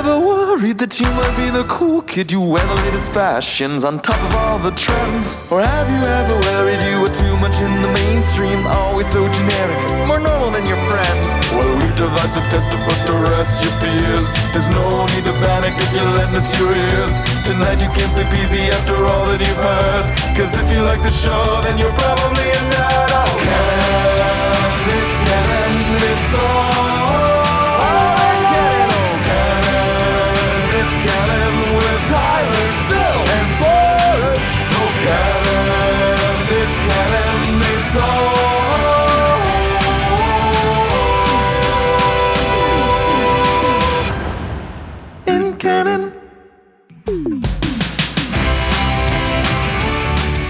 ever worried that you might be the cool kid? You wear the latest fashions on top of all the trends. Or have you ever worried you were too much in the mainstream? Always so generic, more normal than your friends. Well, we've devised a test to put to rest your fears. There's no need to panic if you lend us your ears. Tonight you can't sleep easy after all that you've heard. Cause if you like the show, then you're probably a nerd. Oh, Canon, it's Canon, it's all. Tyler, Phil, and Boris. Oh, Canon, it's Canon, it's all in Canon.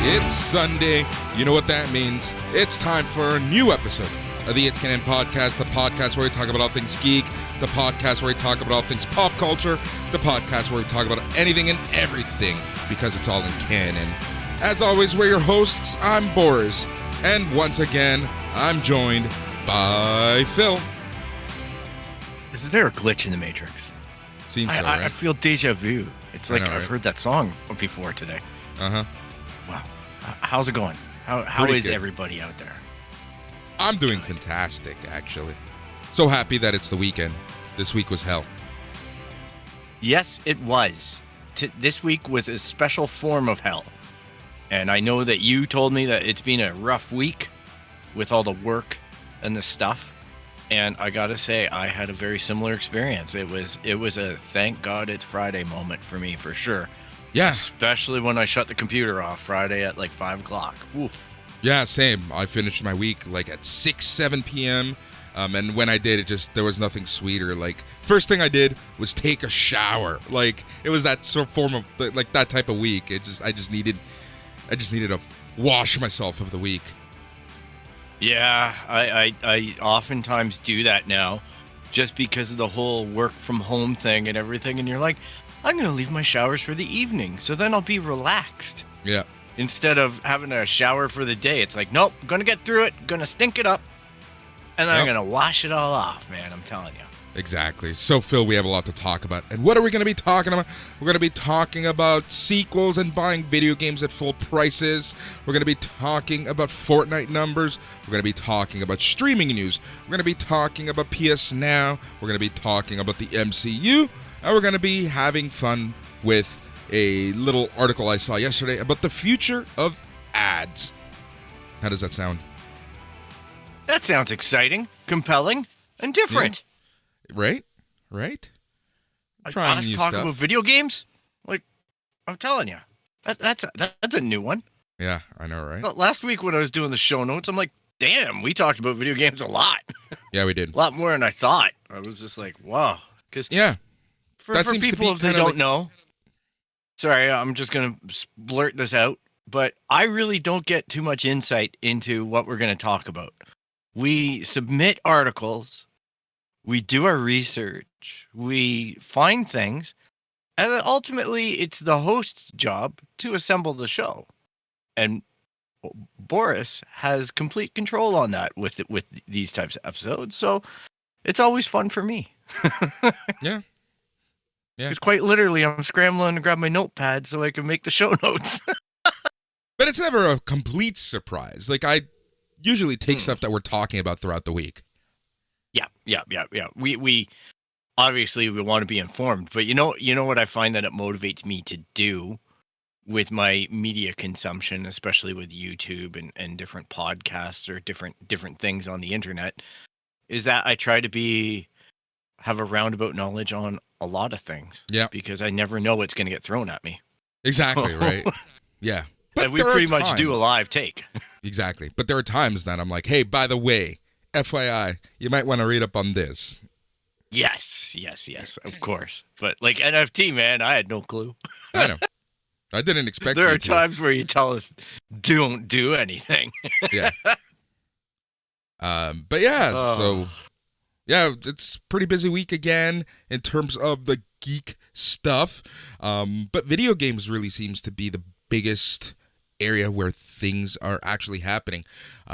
It's Sunday. You know what that means. It's time for a new episode of the It's Canon podcast, the podcast where we talk about all things geek, the podcast where we talk about all things pop culture, the podcast where we talk about anything and everything, because it's all in canon. As always, we're your hosts. I'm Boris, and once again, I'm joined by Phil. Is there a glitch in the Matrix? Seems so, right? I feel deja vu. It's like I know, I've right? heard that song before today. Uh-huh. Wow. How's it going? How Pretty is good. Everybody out there? I'm doing fantastic, actually. So happy that it's the weekend. This week was hell. Yes, it was. This week was a special form of hell. And I know that you told me that it's been a rough week with all the work and the stuff. And I gotta say, I had a very similar experience. It was a thank God it's Friday moment for me, for sure. Yeah. Especially when I shut the computer off Friday at like 5 o'clock. Oof. Yeah, same. I finished my week like at 7 p.m. And when I did, there was nothing sweeter. Like, first thing I did was take a shower. Like, it was that sort of form of, like, that type of week. I just needed to wash myself of the week. Yeah, I oftentimes do that now, just because of the whole work from home thing and everything. And you're like, I'm going to leave my showers for the evening, so then I'll be relaxed. Yeah. Instead of having a shower for the day, it's like, nope, going to get through it, going to stink it up, and then I'm going to wash it all off, man, I'm telling you. Exactly. So, Phil, we have a lot to talk about. And what are we going to be talking about? We're going to be talking about sequels and buying video games at full prices. We're going to be talking about Fortnite numbers. We're going to be talking about streaming news. We're going to be talking about PS Now. We're going to be talking about the MCU. And we're going to be having fun with a little article I saw yesterday about the future of ads. How does that sound? That sounds exciting, compelling, and different. Yeah. Right? Trying new talk stuff. about video games? Like, I'm telling you, that's a new one. Yeah, I know, right? But last week when I was doing the show notes, I'm like, damn, we talked about video games a lot. Yeah, we did. A lot more than I thought. I was just like, wow. Because Yeah. for That seems to people, be if they kinda don't like- know, sorry, I'm just going to blurt this out, but I really don't get too much insight into what we're going to talk about. We submit articles, we do our research, we find things, and then ultimately it's the host's job to assemble the show. And Boris has complete control on that with these types of episodes, so it's always fun for me. Yeah. Because quite literally, I'm scrambling to grab my notepad so I can make the show notes. But it's never a complete surprise. Like, I usually take stuff that we're talking about throughout the week. Yeah. We obviously we want to be informed, but you know what I find that it motivates me to do with my media consumption, especially with YouTube and different podcasts or different things on the internet, is that I try to have a roundabout knowledge on a lot of things. Yeah. Because I never know what's going to get thrown at me. Exactly, right? Yeah. But And we there are pretty much do a times- live take. Exactly. But there are times that I'm like, hey, by the way, FYI, you might want to read up on this. Yes, of course. But like NFT, man, I had no clue. I know. I didn't expect There you are to. times where you tell us, don't do anything. Yeah. But yeah, Oh. so yeah, it's a pretty busy week again in terms of the geek stuff. But video games really seems to be the biggest area where things are actually happening.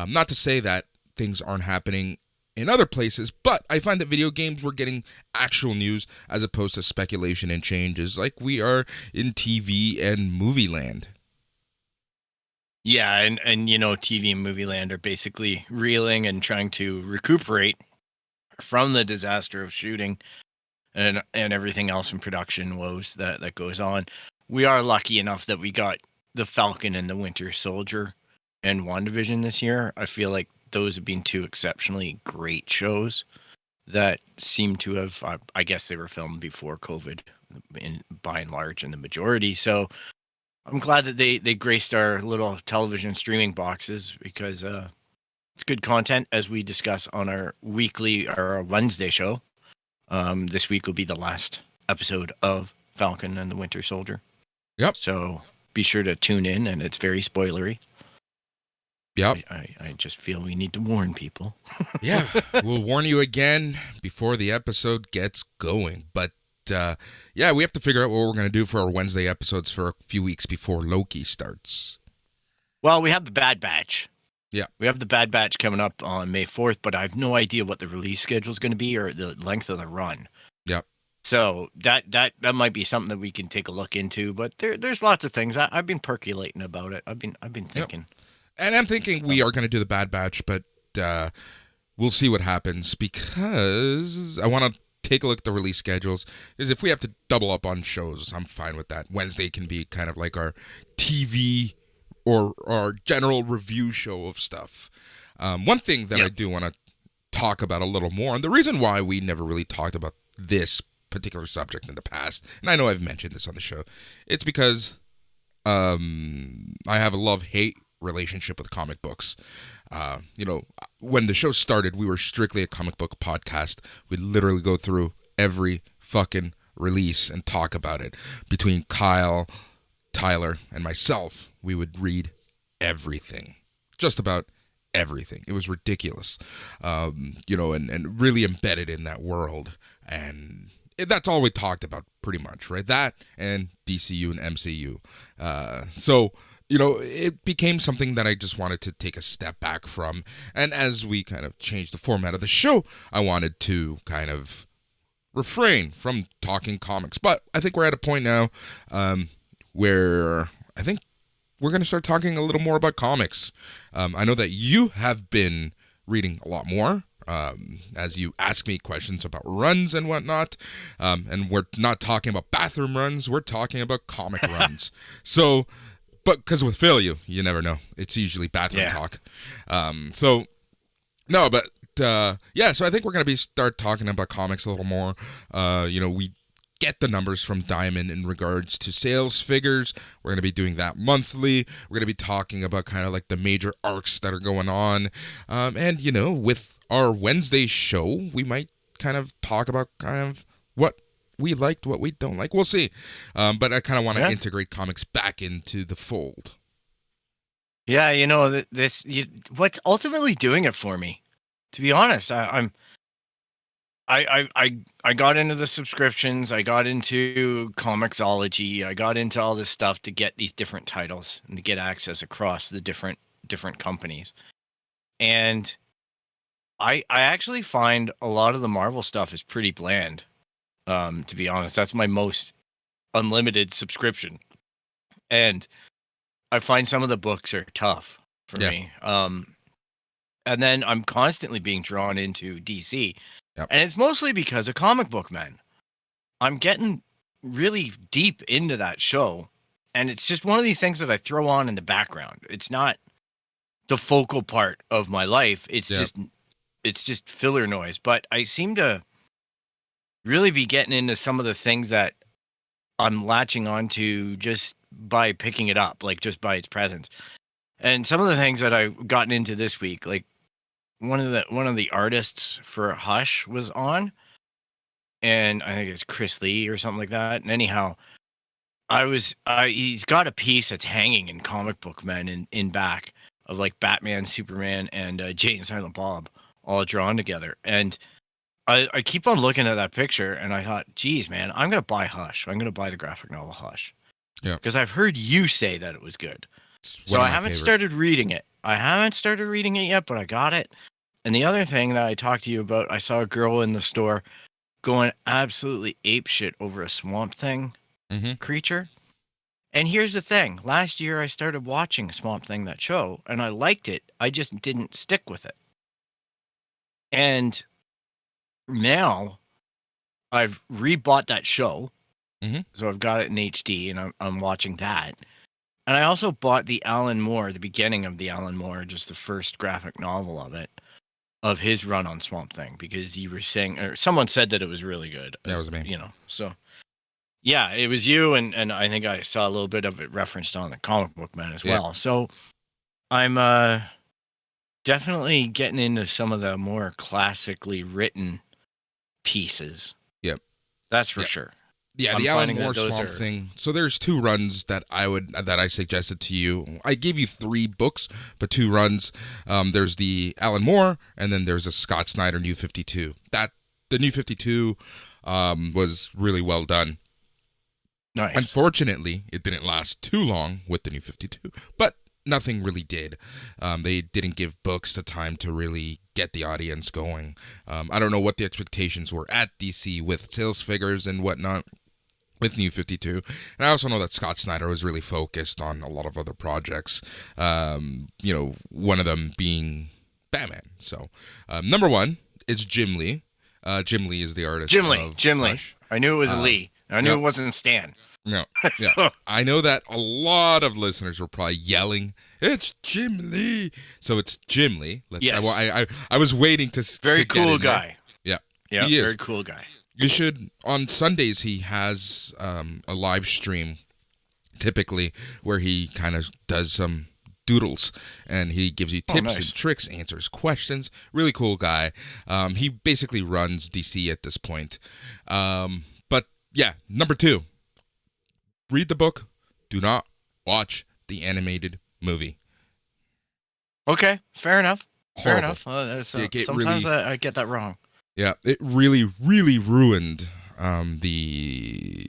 Not to say that things aren't happening in other places, but I find that video games were getting actual news as opposed to speculation and changes like we are in TV and movie land. Yeah, and TV and movie land are basically reeling and trying to recuperate from the disaster of shooting and everything else in production woes that goes on. We are lucky enough that we got the Falcon and the Winter Soldier and WandaVision this year. I feel like those have been two exceptionally great shows that seem to have, I guess they were filmed before COVID by and large in the majority. So I'm glad that they graced our little television streaming boxes because it's good content as we discuss on our weekly or our Wednesday show. This week will be the last episode of Falcon and the Winter Soldier. Yep. So be sure to tune in, and it's very spoilery. Yep. I just feel we need to warn people. Yeah, we'll warn you again before the episode gets going. But yeah, we have to figure out what we're going to do for our Wednesday episodes for a few weeks before Loki starts. Well, we have the Bad Batch. Yeah. We have the Bad Batch coming up on May 4th, but I have no idea what the release schedule is going to be or the length of the run. Yep. So that might be something that we can take a look into, but there's lots of things. I've been percolating about it. I've been thinking. Yep. And I'm thinking we are going to do the Bad Batch, but we'll see what happens because I want to take a look at the release schedules. Because if we have to double up on shows, I'm fine with that. Wednesday can be kind of like our TV or our general review show of stuff. One thing that I do want to talk about a little more, and the reason why we never really talked about this particular subject in the past, and I know I've mentioned this on the show, it's because I have a love-hate relationship with comic books. When the show started, we were strictly a comic book podcast. We'd literally go through every fucking release and talk about it. Between Kyle, Tyler, and myself, we would read everything. Just about everything. It was ridiculous. And really embedded in that world. And that's all we talked about pretty much, right? That and DCU and MCU. So it became something that I just wanted to take a step back from. And as we kind of changed the format of the show, I wanted to kind of refrain from talking comics. But I think we're at a point now where I think we're going to start talking a little more about comics. I know that you have been reading a lot more as you ask me questions about runs and whatnot. And we're not talking about bathroom runs. We're talking about comic runs. So... But because with Phil, you never know. It's usually bathroom talk. So I think we're going to start talking about comics a little more. We get the numbers from Diamond in regards to sales figures. We're going to be doing that monthly. We're going to be talking about kind of like the major arcs that are going on. With our Wednesday show, we might kind of talk about kind of what we liked, what we don't like. We'll see. But I kind of want to integrate comics back into the fold. Yeah, what's ultimately doing it for me, to be honest, I got into the subscriptions. I got into Comixology. I got into all this stuff to get these different titles and to get access across the different companies. And I actually find a lot of the Marvel stuff is pretty bland. To be honest, that's my most unlimited subscription. And I find some of the books are tough for me. And then I'm constantly being drawn into DC. Yep. And it's mostly because of Comic Book Men. I'm getting really deep into that show. And it's just one of these things that I throw on in the background. It's not the focal part of my life. It's just filler noise. But I seem to really be getting into some of the things that I'm latching onto just by picking it up, like just by its presence. And some of the things that I've gotten into this week, like one of the artists for Hush was on, and I think it's Chris Lee or something like that. And anyhow, he's got a piece that's hanging in Comic Book Men in back of like Batman, Superman, and Jay and Silent Bob all drawn together. And I keep on looking at that picture, and I thought, geez, man, I'm going to buy Hush. I'm going to buy the graphic novel Hush. Yeah. Because I've heard you say that it was good. So I haven't started reading it. I haven't started reading it yet, but I got it. And the other thing that I talked to you about, I saw a girl in the store going absolutely apeshit over a Swamp Thing Mm-hmm. creature. And here's the thing. Last year, I started watching Swamp Thing, that show, and I liked it. I just didn't stick with it. And now I've rebought that show. Mhm. So I've got it in HD, and I'm watching that. And I also bought the Alan Moore, the beginning of the Alan Moore, just the first graphic novel of it, of his run on Swamp Thing, because you were saying, or someone said that it was really good. That was me. You know, so yeah, it was you, and I think I saw a little bit of it referenced on the Comic Book Man as well. So I'm definitely getting into some of the more classically written pieces. Yep. That's for sure. Yeah, I'm the Alan finding that Moore those Swamp are- Thing. So there's 2 runs that I suggested to you. I gave you 3 books, but 2 runs. There's the Alan Moore, and then there's a Scott Snyder New 52. The New 52 was really well done. Nice. Unfortunately, it didn't last too long with the New 52, but nothing really did. They didn't give books the time to really get the audience going. I don't know what the expectations were at DC with sales figures and whatnot with New 52. And I also know that Scott Snyder was really focused on a lot of other projects, one of them being Batman. So, number 1 is Jim Lee. Jim Lee is the artist. Jim Lee. Hush. I knew it was Lee. I knew it wasn't Stan. No, yeah. I know that a lot of listeners were probably yelling, "It's Jim Lee!" So it's Jim Lee. Yes. I was waiting to Very to get cool in there. guy. Yeah, Yeah, he is. very cool guy. You should, on Sundays, he has a live stream, typically, where he kind of does some doodles, and he gives you tips nice. and tricks, answers questions. Really cool guy. He basically runs DC at this point. But yeah, number 2, read the book. Do not watch the animated movie. Okay, fair enough. Horrible. Fair enough. It Sometimes really- I get that wrong. Yeah, it really, really ruined the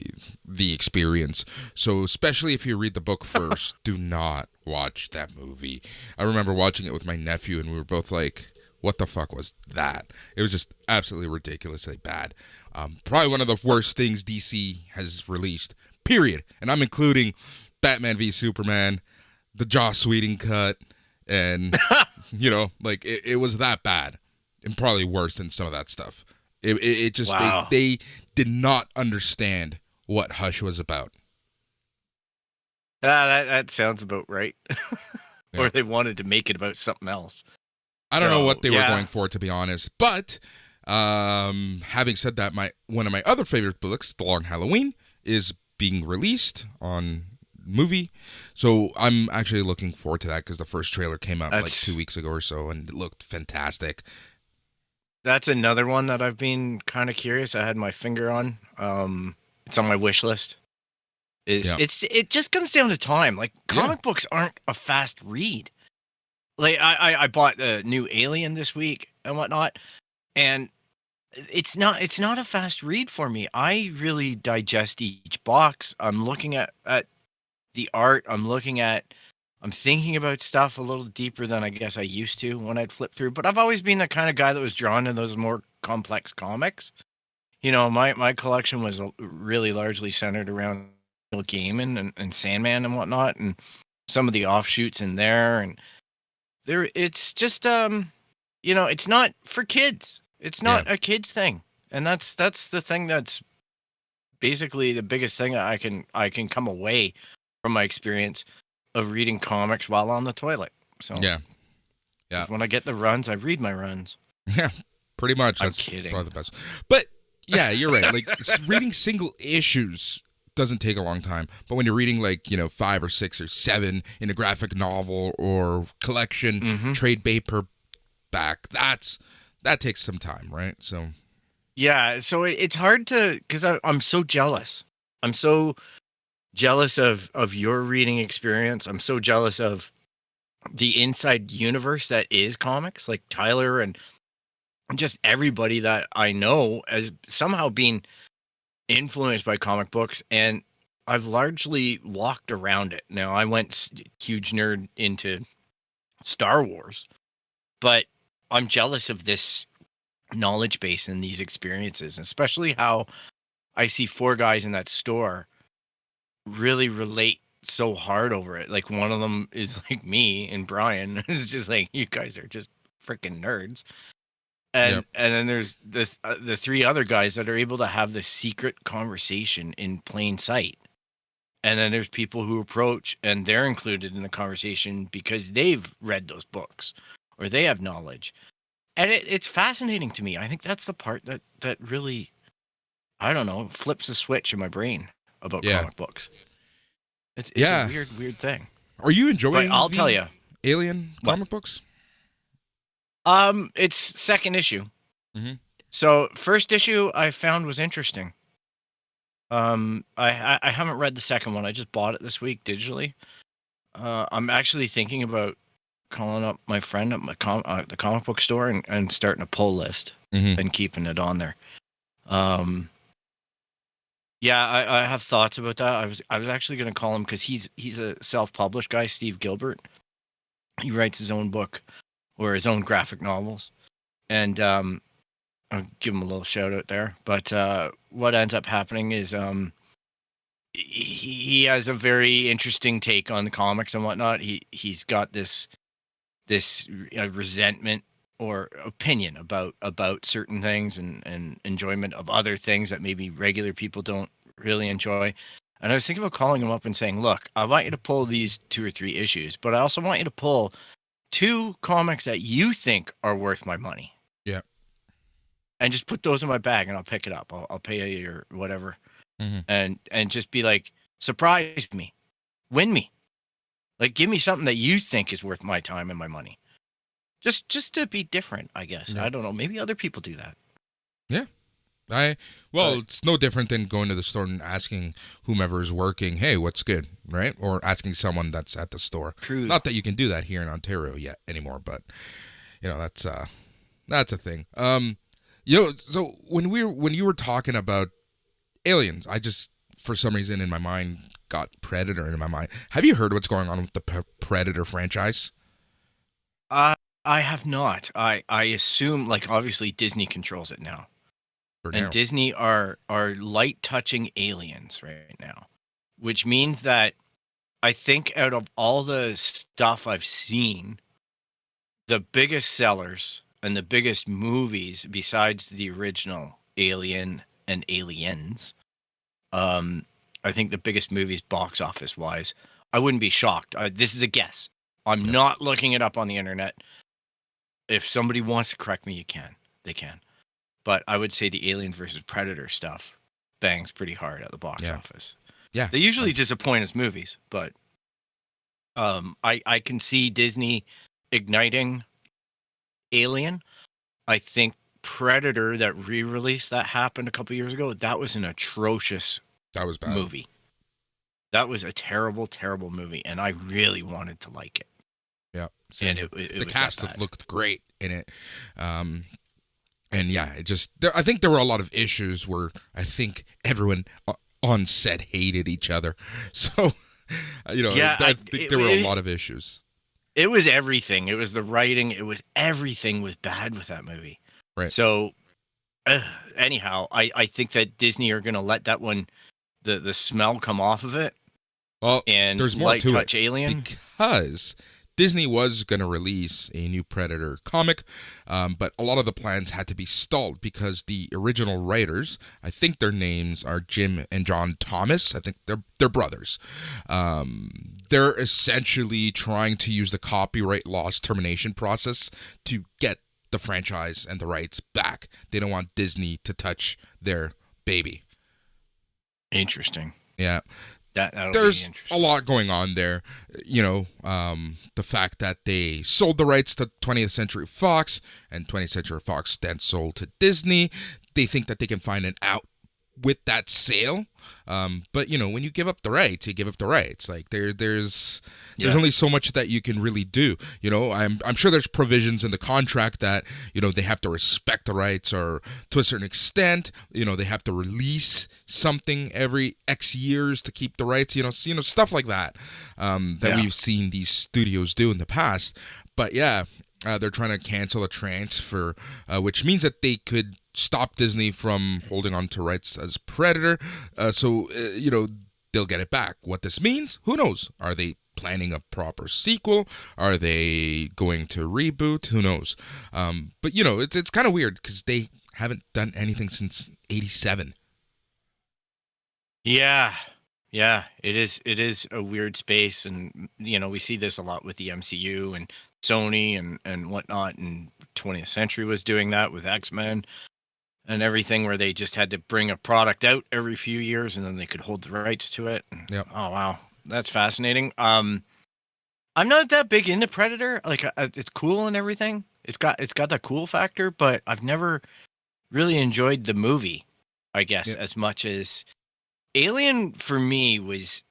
experience. So especially if you read the book first, do not watch that movie. I remember watching it with my nephew, and we were both like, what the fuck was that? It was just absolutely ridiculously bad. Probably one of the worst things DC has released, period. And I'm including Batman v Superman, the Joss Whedon cut, and, it was that bad. And probably worse than some of that stuff. It just, Wow. they did not understand what Hush was about. That sounds about right. Yeah. Or they wanted to make it about something else. I don't know So, what they were yeah. going for, to be honest. But having said that, one of my other favorite books, The Long Halloween, is being released on movie. So I'm actually looking forward to that because the first trailer came out like That's- 2 weeks ago or so, and it looked fantastic. That's another one that I've been kind of curious. I had my finger on. It's on my wish list. Yeah. It just comes down to time. Like comic books aren't a fast read. Like I bought a new Alien this week and whatnot, and it's not a fast read for me. I really digest each box. I'm looking at the art. I'm thinking about stuff a little deeper than I guess I used to when I'd flip through. But I've always been the kind of guy that was drawn to those more complex comics. My collection was really largely centered around Neil Gaiman and Sandman and whatnot, and some of the offshoots in there. And it's just it's not for kids. It's not a kids thing, and that's the thing that's basically the biggest thing I can come away from my experience of reading comics while on the toilet. So Yeah. 'cause when I get the runs, I read my runs. Yeah, pretty much. I'm That's kidding. probably the best. But yeah, you're right. Like reading single issues doesn't take a long time. But when you're reading 5 or 6 or 7 in a graphic novel or collection, trade paperback, that takes some time, right? So Yeah, so it's hard to, because I'm so jealous. I'm so jealous of your reading experience. I'm so jealous of the inside universe that is comics, like Tyler and just everybody that I know as somehow being influenced by comic books. And I've largely walked around it. Now, I went huge nerd into Star Wars, but I'm jealous of this knowledge base and these experiences, especially how I see four guys in that store really relate so hard over it. Like one of them is like me and Brian. It's just like, you guys are just freaking nerds. And then there's the three other guys that are able to have the secret conversation in plain sight. And then there's people who approach and they're included in the conversation because they've read those books or they have knowledge. And it's fascinating to me. I think that's the part that really, I don't know, flips the switch in my brain about comic books. It's a weird thing. Are you enjoying I'll tell you, Alien comic books? It's second issue. Mm-hmm. So first issue I found was interesting. I haven't read the second one. I just bought it this week digitally. I'm actually thinking about calling up my friend at the comic book store and starting a pull list and keeping it on there. Yeah, I have thoughts about that. I was actually going to call him because he's a self-published guy, Steve Gilbert. He writes his own book or his own graphic novels, and I'll give him a little shout out there. But what ends up happening is he has a very interesting take on the comics and whatnot. He's got this resentment or opinion about certain things and enjoyment of other things that maybe regular people don't really enjoy. And I was thinking about calling him up and saying, look, I want you to pull these 2 or 3 issues, but I also want you to pull 2 comics that you think are worth my money. Yeah. And just put those in my bag and I'll pick it up. I'll pay you or whatever. And just be like, surprise me, win me. Like, give me something that you think is worth my time and my money. Just to be different, I guess. Yeah. I don't know. Maybe other people do that. Yeah. It's no different than going to the store and asking whomever is working, hey, what's good, right? Or asking someone that's at the store. True. Not that you can do that here in Ontario yet anymore, but that's a thing. So when you were talking about aliens, I just for some reason in my mind got Predator in my mind. Have you heard what's going on with the Predator franchise? I have not. I assume, like, obviously Disney controls it now. And Disney are light touching aliens right now, which means that I think out of all the stuff I've seen, the biggest sellers and the biggest movies besides the original Alien and Aliens, I think the biggest movies box office wise, I wouldn't be shocked. This is a guess. I'm not looking it up on the internet. If somebody wants to correct me, they can. But I would say the Alien versus Predator stuff bangs pretty hard at the box office. Yeah. They usually disappoint as movies, but I can see Disney igniting Alien. I think Predator, that re-release that happened a couple years ago, that was an atrocious movie. That was a terrible, terrible movie, and I really wanted to like it. Yeah. And it the cast looked great in it. And yeah, I think there were a lot of issues where I think everyone on set hated each other. So, I think there were a lot of issues. It was everything. It was the writing. It was everything was bad with that movie. Right. So, anyhow, I think that Disney are going to let that one, the smell come off of it. Well, and there's more to touch it. Alien. Because Disney was going to release a new Predator comic, but a lot of the plans had to be stalled because the original writers, I think their names are Jim and John Thomas. I think they're brothers. They're essentially trying to use the copyright loss termination process to get the franchise and the rights back. They don't want Disney to touch their baby. Interesting. Yeah. There's a lot going on there. The fact that they sold the rights to 20th Century Fox, and 20th Century Fox then sold to Disney. They think that they can find an out with that sale. But when you give up the rights, you give up the rights. Like there's only so much that you can really do. I'm sure there's provisions in the contract that they have to respect the rights, or to a certain extent, they have to release something every X years to keep the rights. Stuff like that. We've seen these studios do in the past. But yeah, They're trying to cancel a transfer, which means that they could stop Disney from holding on to rights as Predator. So they'll get it back. What this means, who knows? Are they planning a proper sequel? Are they going to reboot? Who knows? But it's kind of weird because they haven't done anything since '87. Yeah, it is a weird space, and we see this a lot with the MCU and Sony and whatnot. And 20th Century was doing that with X-Men and everything, where they just had to bring a product out every few years, and then they could hold the rights to it. Yep. Oh wow, that's fascinating. I'm not that big into Predator. Like, it's cool and everything. It's got that cool factor, but I've never really enjoyed the movie, I guess, as much as Alien for me was,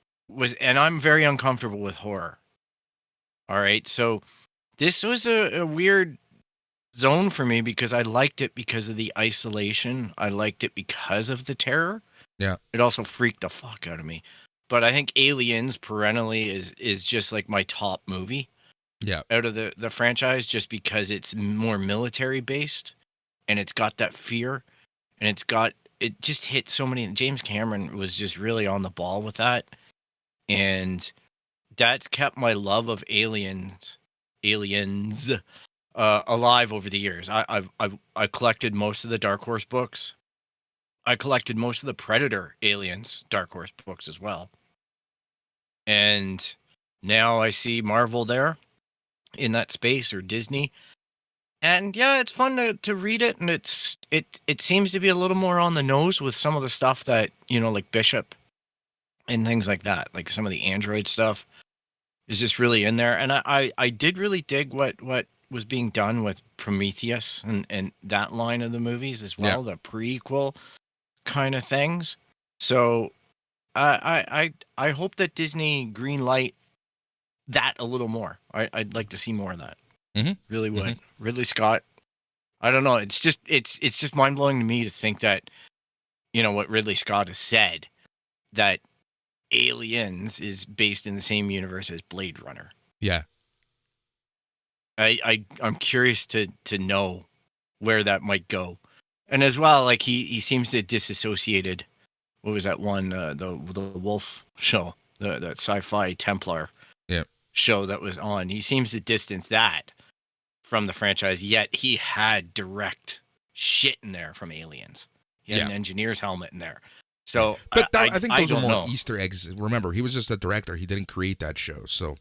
and I'm very uncomfortable with horror. All right, so this was a weird zone for me because I liked it because of the isolation. I liked it because of the terror. Yeah. It also freaked the fuck out of me. But I think Aliens perennially is just like my top movie. Yeah. Out of the franchise, just because it's more military based and it's got that fear and it just hit so many. James Cameron was just really on the ball with that. And that's kept my love of aliens alive over the years. I collected most of the Dark Horse books. I collected most of the Predator Aliens Dark Horse books as well. And now I see Marvel there in that space, or Disney. And yeah, it's fun to read it, and it seems to be a little more on the nose with some of the stuff that, like Bishop and things like that. Like some of the Android stuff is just really in there. And I did really dig what was being done with Prometheus and that line of the movies as well, the prequel kind of things. So I hope that Disney greenlight that a little more. I'd like to see more of that. Mm-hmm. Really would. Mm-hmm. Ridley Scott. I don't know. It's just mind blowing to me to think that, what Ridley Scott has said, that Aliens is based in the same universe as Blade Runner. Yeah. I'm curious to know where that might go. And as well, like he seems to have disassociated. What was that one? The Wolf show, that sci-fi Templar show that was on. He seems to distance that from the franchise. Yet he had direct shit in there from Aliens. He had an engineer's helmet in there. So, but I think those are more know. Easter eggs. Remember, he was just a director. He didn't create that show. So,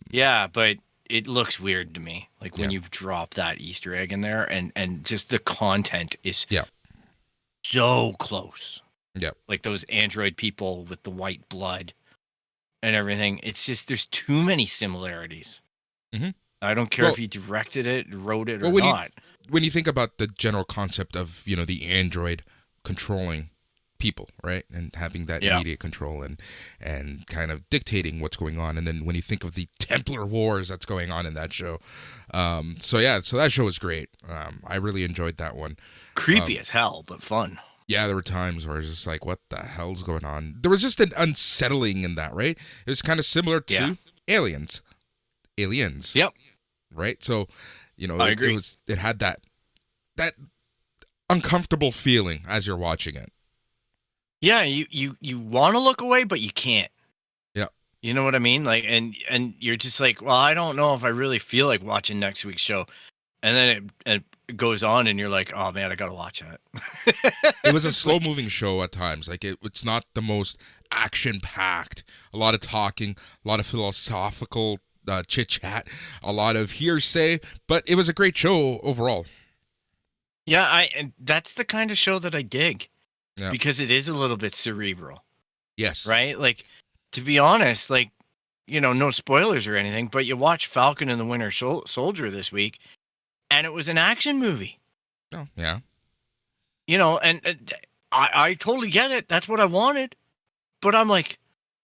yeah, but it looks weird to me. Like when you drop that Easter egg in there, and just the content is so close. Yeah, like those android people with the white blood and everything. It's just there's too many similarities. Mm-hmm. I don't care if he directed it, wrote it, or when not. When you think about the general concept of the android controlling people, right, and having that immediate control and kind of dictating what's going on, and then when you think of the Templar Wars that's going on in that show, so that show was great. I really enjoyed that one. Creepy as hell, but fun. Yeah, there were times where I was just like, what the hell's going on? There was just an unsettling in that, right? It was kind of similar to Aliens. Yep. Right? So, I agree. It had that uncomfortable feeling as you're watching it. Yeah, you want to look away, but you can't. Yeah. You know what I mean? Like, and you're just like, well, I don't know if I really feel like watching next week's show. And then it goes on, and you're like, oh man, I gotta watch that. It was a slow-moving show at times. Like it's not the most action-packed. A lot of talking, a lot of philosophical chit-chat, a lot of hearsay, but it was a great show overall. Yeah, and that's the kind of show that I dig, because it is a little bit cerebral. Yes. Right? Like, to be honest, like, no spoilers or anything, but you watch Falcon and the Winter Soldier this week, and it was an action movie. Oh, yeah. And I totally get it. That's what I wanted. But I'm like,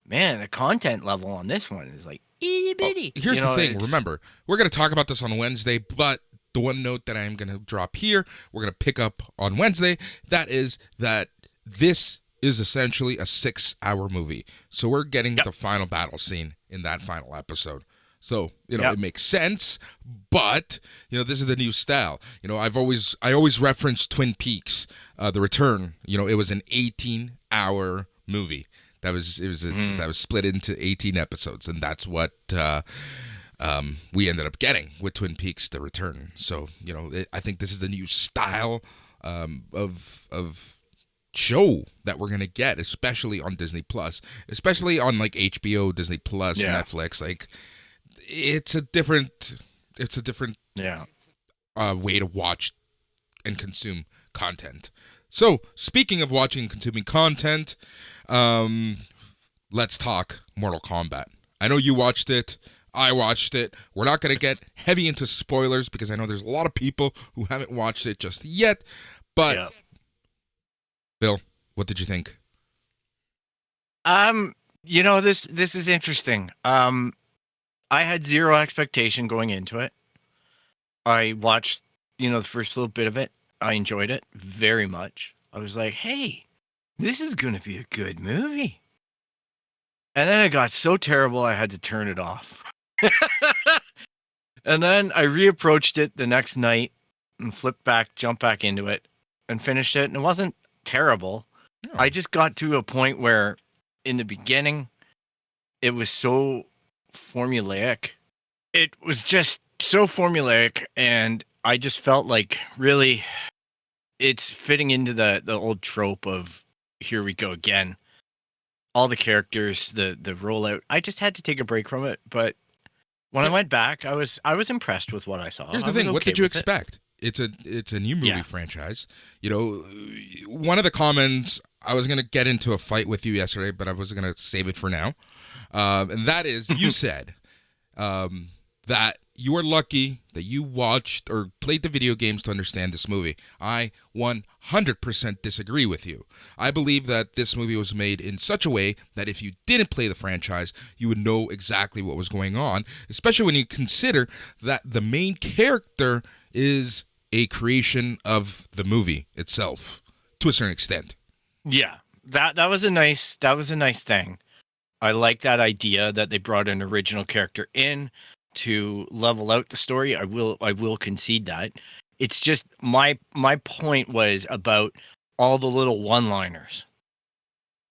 man, the content level on this one is like itty bitty. Here's the thing. Remember, we're going to talk about this on Wednesday, but the one note that I'm going to drop here, we're going to pick up on Wednesday, that is that this is essentially a 6-hour movie. So we're getting the final battle scene in that final episode. So, it makes sense, but, this is the new style. I always reference Twin Peaks, The Return. It was an 18-hour movie. That was split into 18 episodes, and that's what we ended up getting with Twin Peaks: The Return. So, I think this is the new style of show that we're gonna get, especially on Disney Plus, especially on like HBO, Disney Plus, Netflix. Like, it's a different way to watch and consume content. So, speaking of watching and consuming content, let's talk Mortal Kombat. I know you watched it. I watched it. We're not going to get heavy into spoilers because I know there's a lot of people who haven't watched it just yet. But, Bill, what did you think? This is interesting. I had zero expectation going into it. I watched, the first little bit of it. I enjoyed it very much. I was like, hey, this is going to be a good movie. And then it got so terrible, I had to turn it off. And then I reapproached it the next night and jumped back into it and finished it. And it wasn't terrible. Oh. I just got to a point where in the beginning, it was so formulaic. It was just so formulaic, and I just felt like really it's fitting into the old trope of here we go again. All the characters, the rollout. I just had to take a break from it, but when I went back, I was impressed with what I saw. Here's the thing, what did you expect? It's a new movie franchise. One of the comments, I was going to get into a fight with you yesterday, but I was going to save it for now. And that is, you said that you are lucky that you watched or played the video games to understand this movie. I 100% disagree with you. I believe that this movie was made in such a way that if you didn't play the franchise, you would know exactly what was going on, especially when you consider that the main character is a creation of the movie itself to a certain extent. Yeah, that was a nice thing. I like that idea that they brought an original character in to level out the story. I will concede that. It's just my point was about all the little one-liners.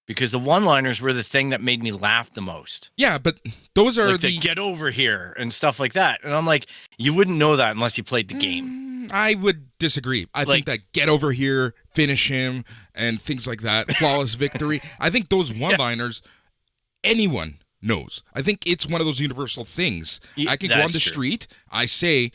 Because the one-liners were the thing that made me laugh the most. Yeah, but those are like the get over here and stuff like that. And I'm like, you wouldn't know that unless you played the game. I would disagree. I think that get over here, finish him, and things like that, flawless victory. I think those one-liners, anyone knows. I think it's one of those universal things. I can go on the street, I say,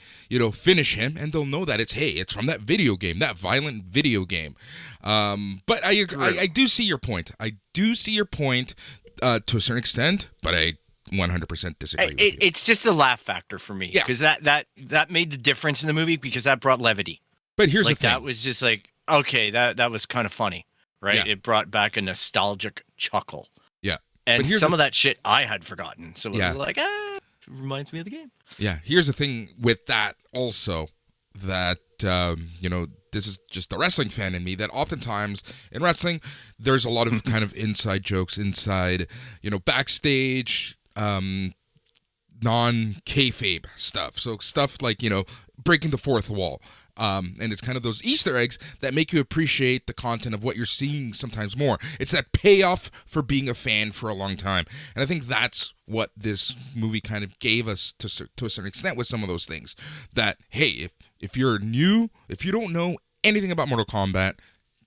finish him, and they'll know that it's from that video game, that violent video game. But I do see your point. I do see your point to a certain extent, but I 100% disagree with you. It's just the laugh factor for me. Because that made the difference in the movie because that brought levity. But here's the thing. That was just like, okay, that was kind of funny, right? Yeah. It brought back a nostalgic chuckle. Yeah. And some of that shit I had forgotten. So it was like, it reminds me of the game. Yeah. Here's the thing with that also, that, this is just the wrestling fan in me, that oftentimes in wrestling, there's a lot of kind of inside jokes, backstage, non-kayfabe stuff. So stuff like, breaking the fourth wall. And it's kind of those Easter eggs that make you appreciate the content of what you're seeing sometimes more. It's that payoff for being a fan for a long time. And I think that's what this movie kind of gave us to a certain extent with some of those things. That, hey, if you're new, if you don't know anything about Mortal Kombat,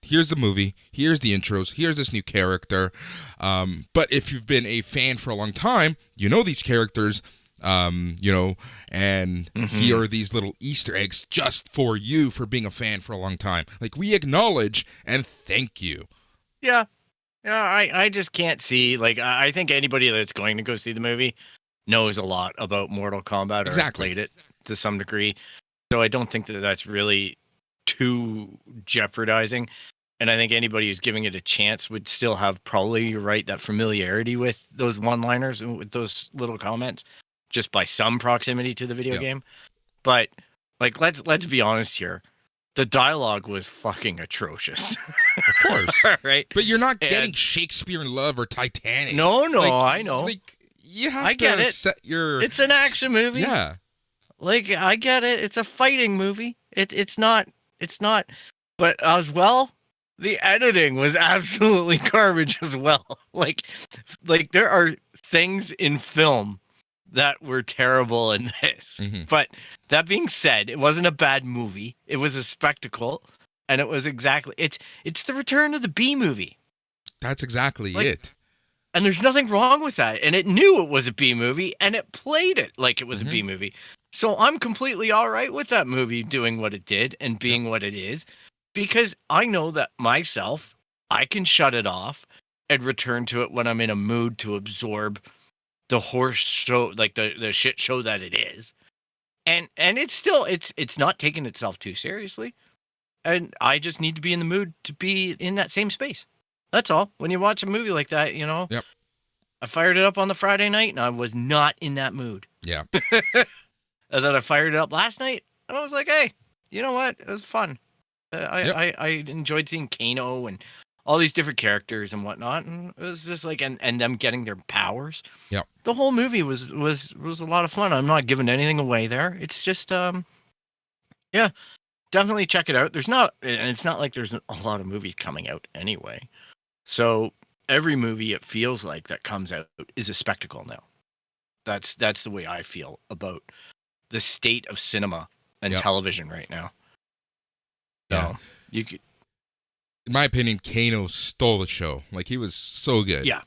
here's the movie, here's the intros, here's this new character. But if you've been a fan for a long time, you know these characters, and here are these little Easter eggs just for you for being a fan for a long time. Like, we acknowledge and thank you. Yeah. I just can't see, I think anybody that's going to go see the movie knows a lot about Mortal Kombat or has played it to some degree. So I don't think that that's really too jeopardizing. And I think anybody who's giving it a chance would still have probably, you're right, that familiarity with those one-liners and with those little comments, just by some proximity to the video game. But let's be honest here. The dialogue was fucking atrocious. Of course. Right? But you're not getting Shakespeare in Love or Titanic. No, I know. you have I get to it. set your. It's an action movie. Yeah. Like, I get it. It's a fighting movie. It's not. But as well, the editing was absolutely garbage as well. Like there are things in film that were terrible in this. Mhm. But that being said, it wasn't a bad movie. It was a spectacle, and it was exactly it's the return of the B movie. That's exactly Like, it. And there's nothing wrong with that. And it knew it was a B movie, and it played it like it was a B movie. So I'm completely all right with that movie doing what it did and being what it is, because I know that myself, I can shut it off and return to it when I'm in a mood to absorb the horse show, like the shit show that it is. And it's still, it's not taking itself too seriously. And I just need to be in the mood to be in that same space. That's all. When you watch a movie like that, you know, Yep. I fired it up on the Friday night and I was not in that mood. Yeah. And then I fired it up last night and I was like, hey, you know what? It was fun. I enjoyed seeing Kano and all these different characters and whatnot. And it was just like, and them getting their powers. Yep. The whole movie was a lot of fun. I'm not giving anything away there. It's just, yeah, definitely check it out. And it's not like there's a lot of movies coming out anyway. So every movie it feels like that comes out is a spectacle now. That's the way I feel about the state of cinema and television right now. So you could, in my opinion, Kano stole the show. Like, he was so good. Yeah.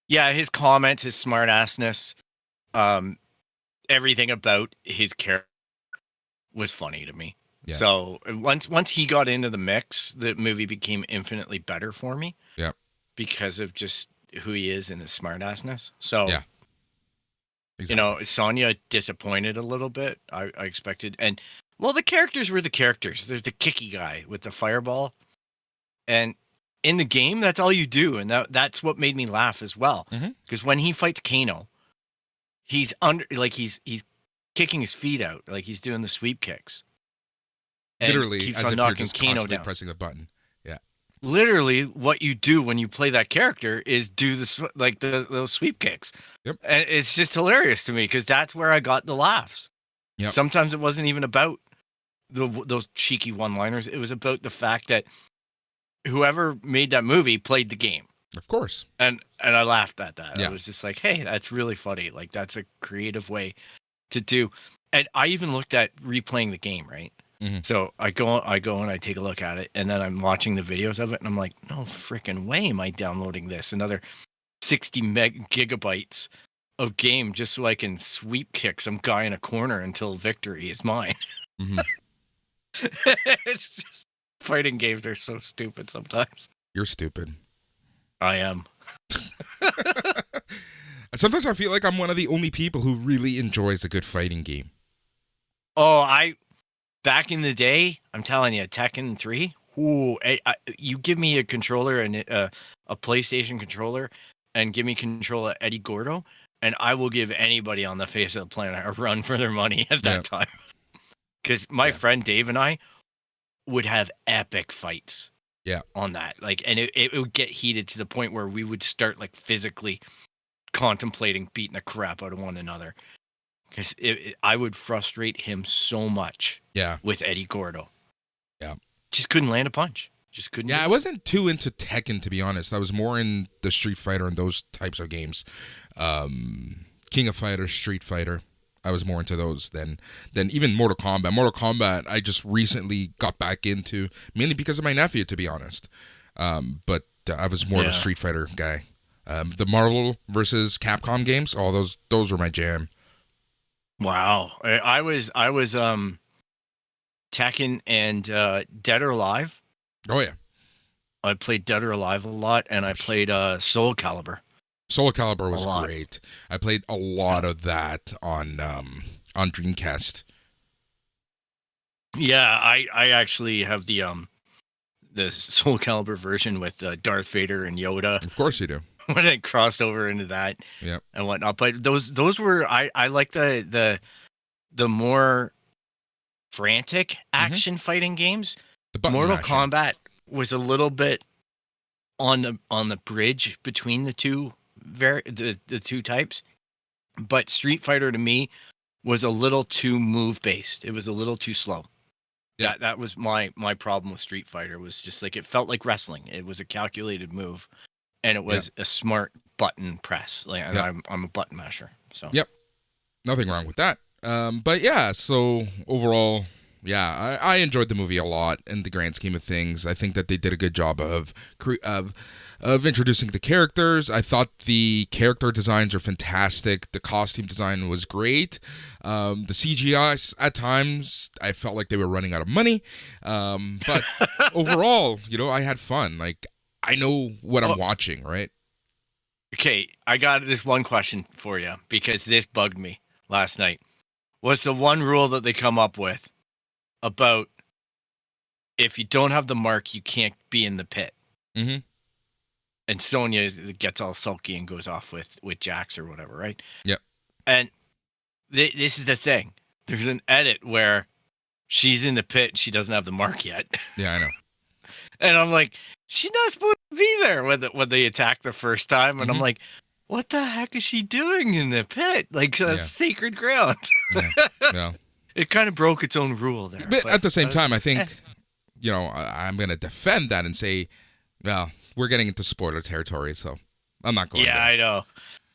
Yeah, his comments, his smart-assness, everything about his character was funny to me. Yeah. So once he got into the mix, the movie became infinitely better for me. Yeah. Because of just who he is and his smart-assness. So, yeah. Exactly. You know, Sonya disappointed a little bit. I expected. And, well, the characters were the characters. There's the kicky guy with the fireball. And in the game, that's all you do. And that's what made me laugh as well. Because when he fights Kano, he's kicking his feet out. Like, he's doing the sweep kicks. And literally, keeps as on if you're knocking just Kano constantly down. pressing the button. Yeah. Literally, what you do when you play that character is do those sweep kicks. Yep. And it's just hilarious to me because that's where I got the laughs. Yep. Sometimes it wasn't even about those cheeky one-liners. It was about the fact that whoever made that movie played the game. Of course. And I laughed at that. Yeah. I was just like, hey, that's really funny. Like, that's a creative way to do. And I even looked at replaying the game, right? So I go and I take a look at it, and then I'm watching the videos of it, and I'm like, no freaking way am I downloading this. Another 60 gigabytes of game just so I can sweep kick some guy in a corner until victory is mine. It's just, fighting games are so stupid sometimes. You're stupid. I am. Sometimes I feel like I'm one of the only people who really enjoys a good fighting game. Oh, back in the day, I'm telling you, Tekken 3, you give me a controller and a PlayStation controller and give me control of Eddie Gordo, and I will give anybody on the face of the planet a run for their money at that time. Because my friend Dave and I would have epic fights on that. Like, and it would get heated to the point where we would start like physically contemplating beating the crap out of one another. Because I would frustrate him so much with Eddie Gordo. Yeah. Just couldn't land a punch. Just couldn't. Yeah, I wasn't too into Tekken, to be honest. I was more in the Street Fighter and those types of games. King of Fighters, Street Fighter. I was more into those than even Mortal Kombat. Mortal Kombat, I just recently got back into, mainly because of my nephew, to be honest. But I was more of a Street Fighter guy. The Marvel versus Capcom games, those were my jam. Wow. I was Tekken and Dead or Alive. Oh, yeah. I played Dead or Alive a lot, and I played Soul Calibur. Soul Calibur was great. I played a lot of that on Dreamcast. Yeah, I actually have the Soul Calibur version with Darth Vader and Yoda. Of course you do. When it crossed over into that and whatnot. But those were I like the more frantic action fighting games. Mortal Kombat was a little bit on the bridge between the two the two types, but Street Fighter to me was a little too move based. It was a little too slow. Yeah. That was my problem with Street Fighter, was just like it felt like wrestling. It was a calculated move, and it was a smart button press. Like, and I'm a button masher. So Yep. Nothing wrong with that. But yeah, so overall, yeah, I enjoyed the movie a lot in the grand scheme of things. I think that they did a good job of introducing the characters. I thought the character designs are fantastic. The costume design was great. The CGI, at times, I felt like they were running out of money. But overall, I had fun. Like, I know what I'm watching, right? Okay, I got this one question for you, because this bugged me last night. What's the one rule that they come up with about if you don't have the mark, you can't be in the pit? Mm-hmm. And Sonya gets all sulky and goes off with Jax or whatever, right? Yep. And this is the thing. There's an edit where she's in the pit and she doesn't have the mark yet. Yeah, I know. And I'm like, she's not supposed to be there when they attack the first time. And I'm like, what the heck is she doing in the pit? Like, that's sacred ground. Yeah. It kind of broke its own rule there. But at the same time, I think, I'm going to defend that and say, well, we're getting into spoiler territory, so I'm not going there. I know.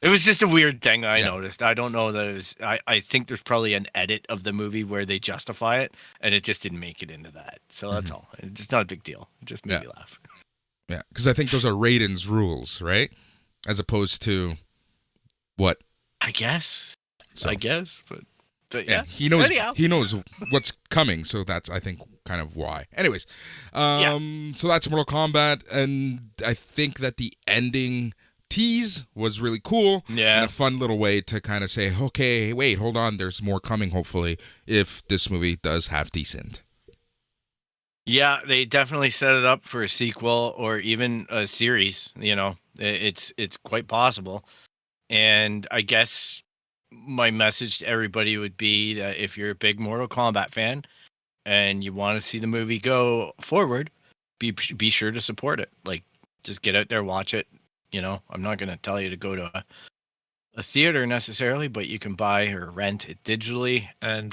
It was just a weird thing I noticed. I don't know that it was... I think there's probably an edit of the movie where they justify it, and it just didn't make it into that. So that's all. It's not a big deal. It just made me laugh. Yeah, because I think those are Raiden's rules, right? As opposed to what? I guess. But yeah. And he knows what's coming, so that's, I think, kind of why. Anyways, so that's Mortal Kombat, and I think that the ending tease was really cool. Yeah. And a fun little way to kind of say, okay, wait, hold on, there's more coming, hopefully, if this movie does have decent. Yeah, they definitely set it up for a sequel or even a series. It's quite possible. And I guess my message to everybody would be that if you're a big Mortal Kombat fan and you want to see the movie go forward, be sure to support it. Like, just get out there, watch it. I'm not going to tell you to go to a theater necessarily, but you can buy or rent it digitally and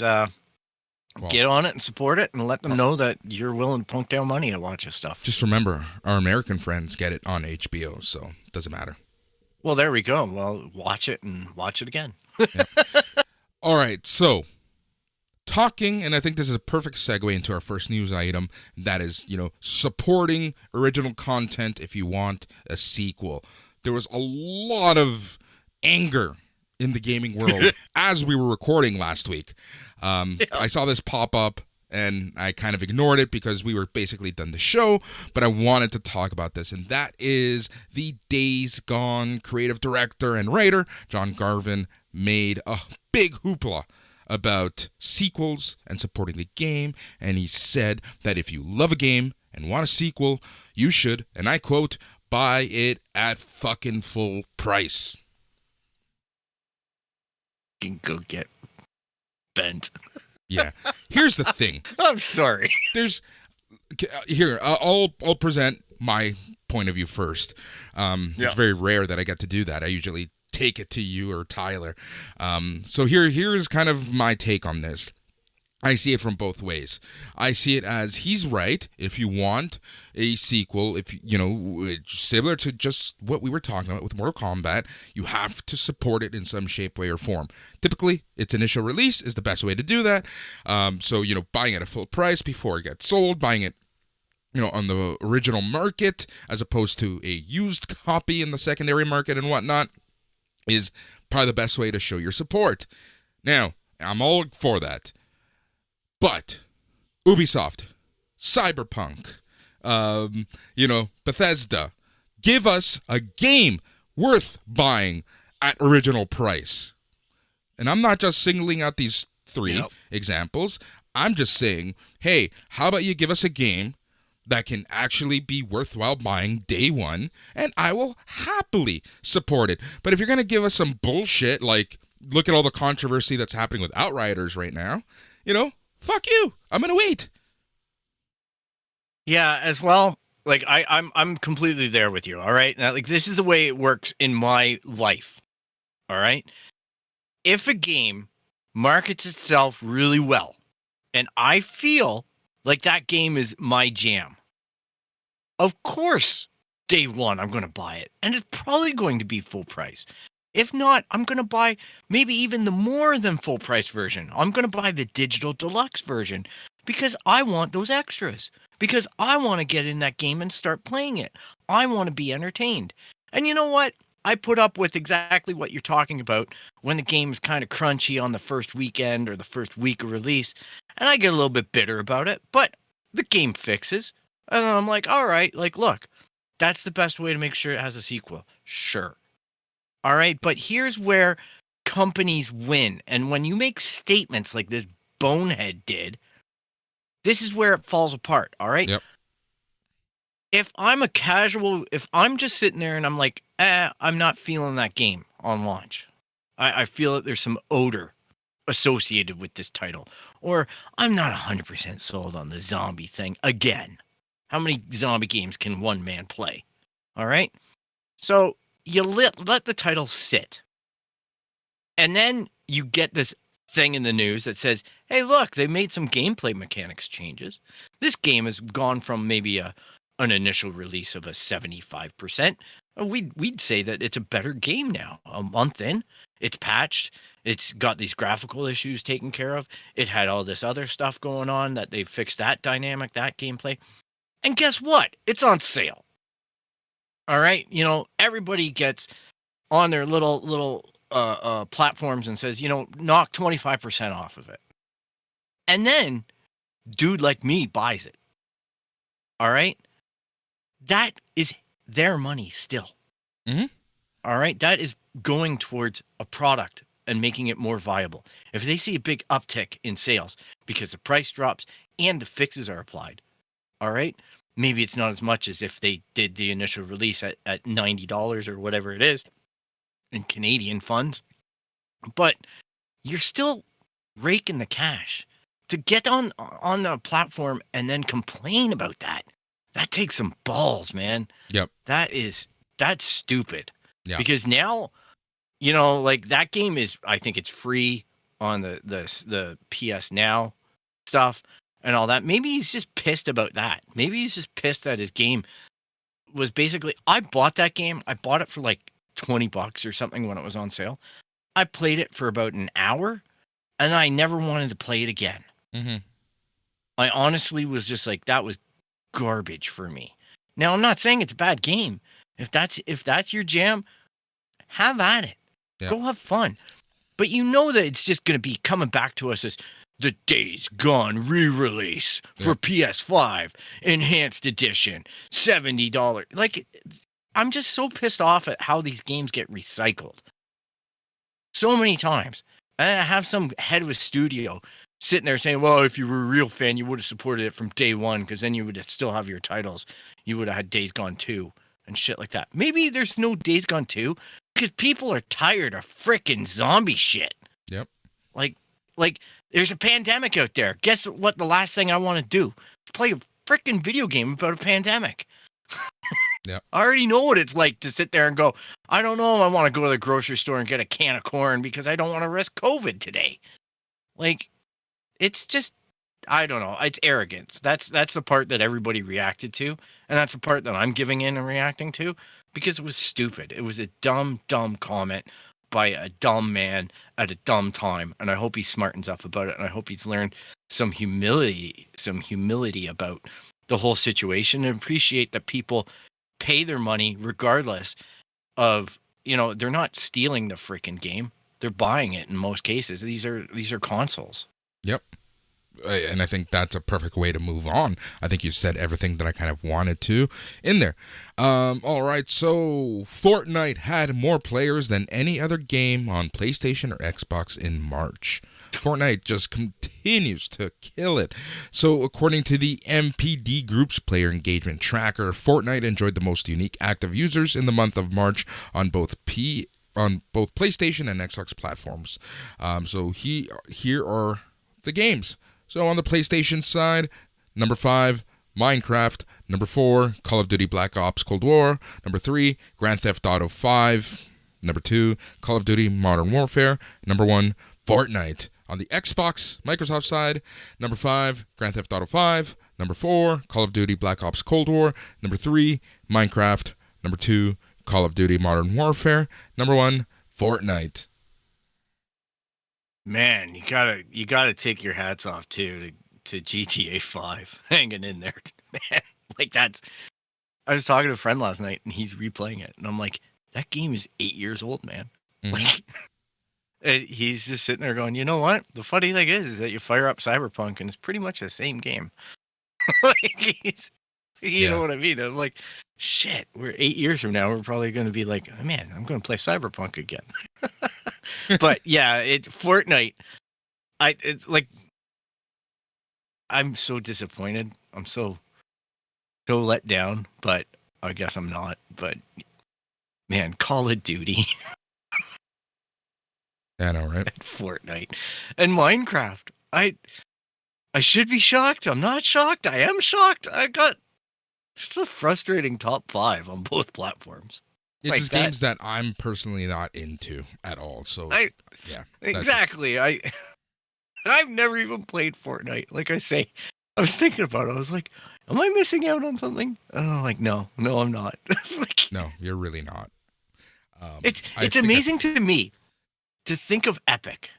get on it and support it and let them know that you're willing to plunk down money to watch this stuff. Just remember, our American friends get it on HBO, so it doesn't matter. Well, there we go. Well, watch it and watch it again. All right, so talking, and I think this is a perfect segue into our first news item, that is, supporting original content if you want a sequel. There was a lot of anger in the gaming world as we were recording last week. I saw this pop up, and I kind of ignored it because we were basically done the show, but I wanted to talk about this, and that is the Days Gone creative director and writer, John Garvin, made a big hoopla about sequels and supporting the game, and he said that if you love a game and want a sequel, you should, and I quote, buy it at fucking full price. You can go get bent. Yeah. Here's the thing. I'm sorry. I'll present my point of view first. It's very rare that I get to do that. I usually take it to you or Tyler. So here's kind of my take on this. I see it from both ways. I see it as he's right. If you want a sequel, if similar to just what we were talking about with Mortal Kombat, you have to support it in some shape, way, or form. Typically, its initial release is the best way to do that. So buying it at full price before it gets sold, buying it on the original market as opposed to a used copy in the secondary market and whatnot is probably the best way to show your support. Now, I'm all for that. But Ubisoft, Cyberpunk, Bethesda, give us a game worth buying at original price. And I'm not just singling out these three examples. I'm just saying, hey, how about you give us a game that can actually be worthwhile buying day one, and I will happily support it. But if you're going to give us some bullshit, like, look at all the controversy that's happening with Outriders right now, fuck you. I'm going to wait. Yeah, as well, Like I'm completely there with you. All right. Now, like this is the way it works in my life. All right. If a game markets itself really well, and I feel like that game is my jam, of course, day one I'm going to buy it, and it's probably going to be full price. If not, I'm going to buy maybe even the more than full price version. I'm going to buy the digital deluxe version because I want those extras. Because I want to get in that game and start playing it. I want to be entertained. And you know what? I put up with exactly what you're talking about when the game is kind of crunchy on the first weekend or the first week of release. And I get a little bit bitter about it, but the game fixes. And then I'm like, all right, like, look, that's the best way to make sure it has a sequel. Sure. All right, but here's where companies win. And when you make statements like this bonehead did, this is where it falls apart. All right. Yep. If I'm just sitting there and I'm like, I'm not feeling that game on launch. I feel that there's some odor associated with this title. Or I'm not 100% sold on the zombie thing again. How many zombie games can one man play? All right. So you let the title sit. And then you get this thing in the news that says, hey, look, they made some gameplay mechanics changes. This game has gone from maybe an initial release of a 75%. We'd say that it's a better game now. A month in, it's patched. It's got these graphical issues taken care of. It had all this other stuff going on that they fixed that dynamic, that gameplay. And guess what? It's on sale. All right. You know, everybody gets on their little platforms and says, you know, knock 25% off of it. And then dude like me buys it. All right. That is their money still. Mm-hmm. All right. That is going towards a product and making it more viable. If they see a big uptick in sales because the price drops and the fixes are applied. All right. Maybe it's not as much as if they did the initial release at $90 or whatever it is in Canadian funds. But you're still raking the cash. To get on the platform and then complain about that takes some balls, man. Yep. That's stupid. Yeah. Because now, you know, like that game is, I think it's free on the PS Now stuff and all that. Maybe he's just pissed about that. Maybe he's just pissed that his game was basically, I bought that game. I bought it for like $20 or something when it was on sale. I played it for about an hour and I never wanted to play it again. Mm-hmm. I honestly was just like, that was garbage for me. Now, I'm not saying it's a bad game. If that's your jam, have at it. Yeah. Go have fun. But you know that it's just going to be coming back to us as the Days Gone re-release for PS5 Enhanced Edition, $70. Like, I'm just so pissed off at how these games get recycled. So many times. And I have some head of a studio sitting there saying, well, if you were a real fan, you would have supported it from day one because then you would still have your titles. You would have had Days Gone 2 and shit like that. Maybe there's no Days Gone 2 because people are tired of frickin' zombie shit. Yep. Like there's a pandemic out there. Guess what the last thing I want to do? Play a frickin' video game about a pandemic. Yep. I already know what it's like to sit there and go, I don't know, I want to go to the grocery store and get a can of corn because I don't want to risk COVID today. Like, it's just, I don't know. It's arrogance. That's the part that everybody reacted to. And that's the part that I'm giving in and reacting to because it was stupid. It was a dumb comment by a dumb man at a dumb time. And I hope he smartens up about it. And I hope he's learned some humility about the whole situation and appreciate that people pay their money regardless of, you know, they're not stealing the freaking game. They're buying it in most cases. These are consoles. Yep. And I think that's a perfect way to move on. I think you said everything that I kind of wanted to in there. All right, so Fortnite had more players than any other game on PlayStation or Xbox in March. Fortnite just continues to kill it. So according to the MPD Group's player engagement tracker, Fortnite enjoyed the most unique active users in the month of March on both PlayStation and Xbox platforms. So here are the games. So on the PlayStation side, number 5, Minecraft. Number 4, Call of Duty Black Ops Cold War. Number 3, Grand Theft Auto 5. Number 2, Call of Duty Modern Warfare. Number 1, Fortnite. On the Xbox, Microsoft side, number 5, Grand Theft Auto 5. Number 4, Call of Duty Black Ops Cold War. Number 3, Minecraft. Number 2, Call of Duty Modern Warfare. Number 1, Fortnite. Man, you gotta take your hats off too to GTA 5 hanging in there, man. Like that's. I was talking to a friend last night and he's replaying it, and I'm like, that game is 8 years old, man. Like, and he's just sitting there going, you know what? The funny thing is that you fire up Cyberpunk and it's pretty much the same game. Like, you know what I mean? I'm like, shit. We're 8 years from now. We're probably going to be like, oh, man, I'm going to play Cyberpunk again. But yeah, Fortnite. It's like, I'm so disappointed. I'm so let down. But I guess I'm not. But man, Call of Duty. I know, right? And Fortnite and Minecraft. I should be shocked. I'm not shocked. I am shocked. It's a frustrating top 5 on both platforms. It's like just games that I'm personally not into at all. So yeah, exactly. I've never even played Fortnite. Like I say, I was thinking about it. I was like, am I missing out on something? Oh, like no, I'm not. Like, no, you're really not. It's amazing to me to think of Epic.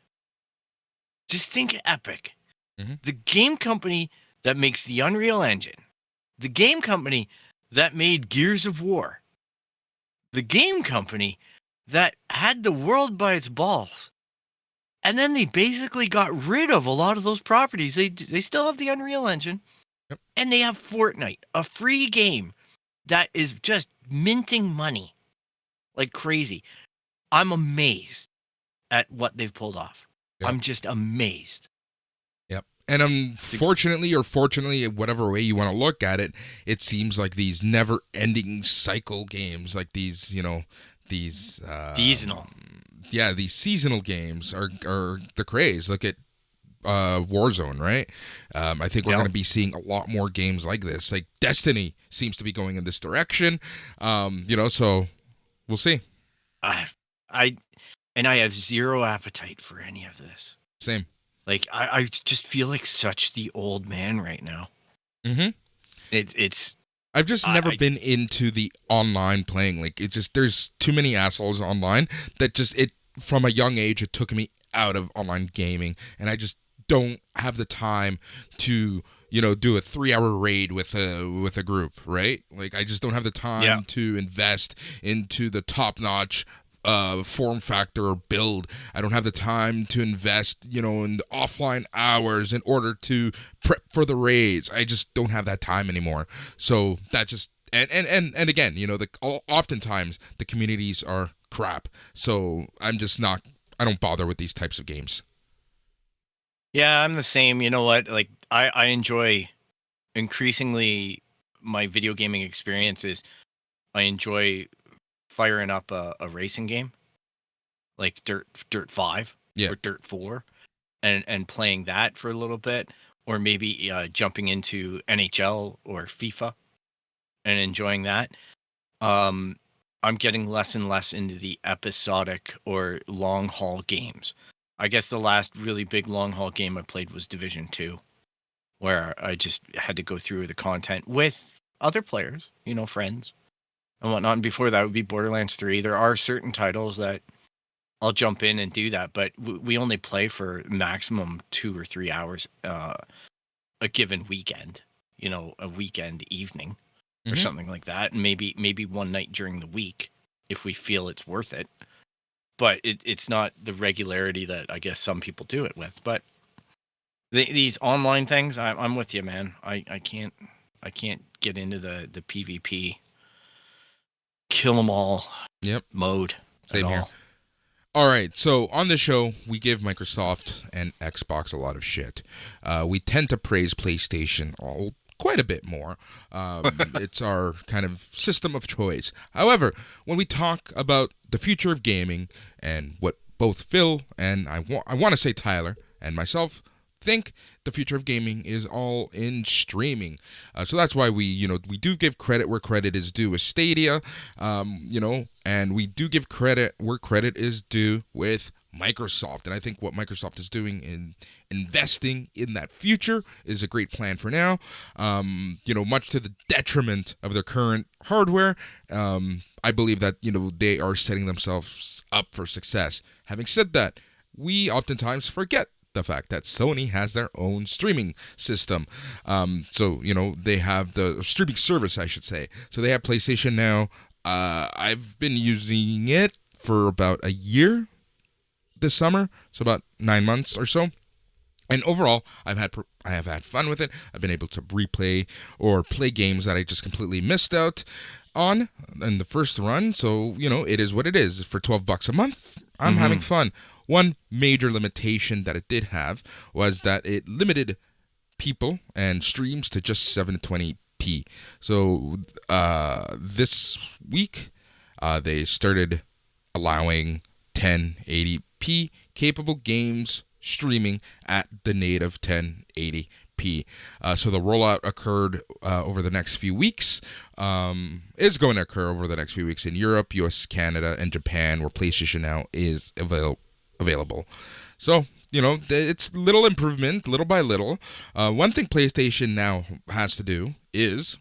Just think of Epic. Mm-hmm. The game company that makes the Unreal Engine. The game company that made Gears of War. The game company that had the world by its balls. And then they basically got rid of a lot of those properties. They still have the Unreal Engine. Yep. And they have Fortnite, a free game that is just minting money like crazy. I'm amazed at what they've pulled off. Yep. I'm just amazed. Yep. And unfortunately or fortunately, whatever way you want to look at it, it seems like these never-ending cycle games, like these, these... seasonal. Yeah, these seasonal games are the craze. Look at Warzone, right? I think we're going to be seeing a lot more games like this. Like Destiny seems to be going in this direction. So we'll see. I have zero appetite for any of this. Same. Like I just feel like such the old man right now. Mm-hmm. It's. I've just never been into the online playing. Like there's too many assholes online that from a young age it took me out of online gaming, and I just don't have the time to do a 3-hour raid with a group, right? Like I just don't have the time to invest into the top-notch form factor or build. I don't have the time to invest, in the offline hours in order to prep for the raids. I just don't have that time anymore. So that just and again, oftentimes the communities are crap. So I'm just not. I don't bother with these types of games. Yeah, I'm the same. You know what? Like I enjoy increasingly my video gaming experiences. I enjoy firing up a racing game like Dirt 5 or Dirt 4 and playing that for a little bit, or maybe jumping into NHL or FIFA and enjoying that. I'm getting less and less into the episodic or long haul games. I guess the last really big long haul game I played was Division 2, where I just had to go through the content with other players, friends and whatnot. And before that would be Borderlands 3. There are certain titles that I'll jump in and do that, but we only play for maximum 2 or 3 hours a given weekend, a weekend evening or something like that. And maybe one night during the week if we feel it's worth it. But it's not the regularity that I guess some people do it with. But these online things, I'm with you, man. I can't get into the PvP kill them all mode. Same here. All right, so on the show, we give Microsoft and Xbox a lot of shit. We tend to praise PlayStation quite a bit more. It's our kind of system of choice. However, when we talk about the future of gaming and what both Phil and I want to say Tyler and myself think the future of gaming is all in streaming. So that's why we do give credit where credit is due with Stadia, and we do give credit where credit is due with Microsoft. And I think what Microsoft is doing in investing in that future is a great plan for now. Much to the detriment of their current hardware. I believe that, they are setting themselves up for success. Having said that, we oftentimes forget the fact that Sony has their own streaming system. They have the streaming service, I should say. So they have PlayStation Now. I've been using it for about a year this summer, so about 9 months or so. And overall, I have had fun with it. I've been able to replay or play games that I just completely missed out on in the first run. So, it is what it is. For $12 a month, I'm having fun. One major limitation that it did have was that it limited people and streams to just 720p. So this week, they started allowing 1080p capable games streaming at the native 1080p. So the rollout occurred over the next few weeks. Is going to occur over the next few weeks in Europe, US, Canada, and Japan, where PlayStation Now is available. So, it's little improvement, little by little. One thing PlayStation Now has to do is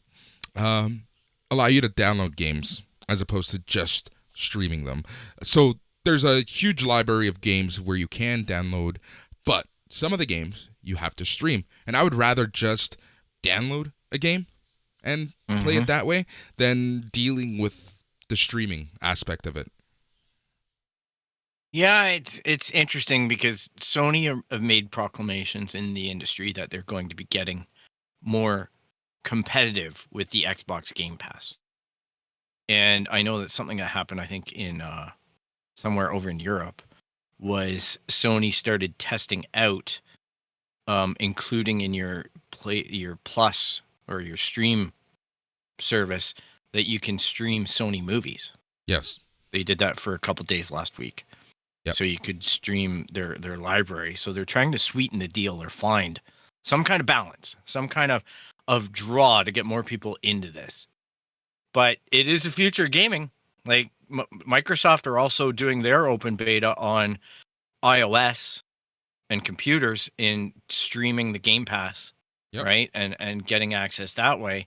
allow you to download games as opposed to just streaming them. So there's a huge library of games where you can download, but some of the games you have to stream. And I would rather just download a game and play it that way than dealing with the streaming aspect of it. Yeah, it's interesting because Sony have made proclamations in the industry that they're going to be getting more competitive with the Xbox Game Pass. And I know that something that happened, I think, in somewhere over in Europe, was Sony started testing out, including in your Plus or your stream service, that you can stream Sony movies. Yes. They did that for a couple days last week. Yep. So you could stream their library. So they're trying to sweeten the deal or find some kind of balance, some kind of draw to get more people into this. But it is the future of gaming. Like Microsoft are also doing their open beta on iOS and computers in streaming the Game Pass, right? And getting access that way.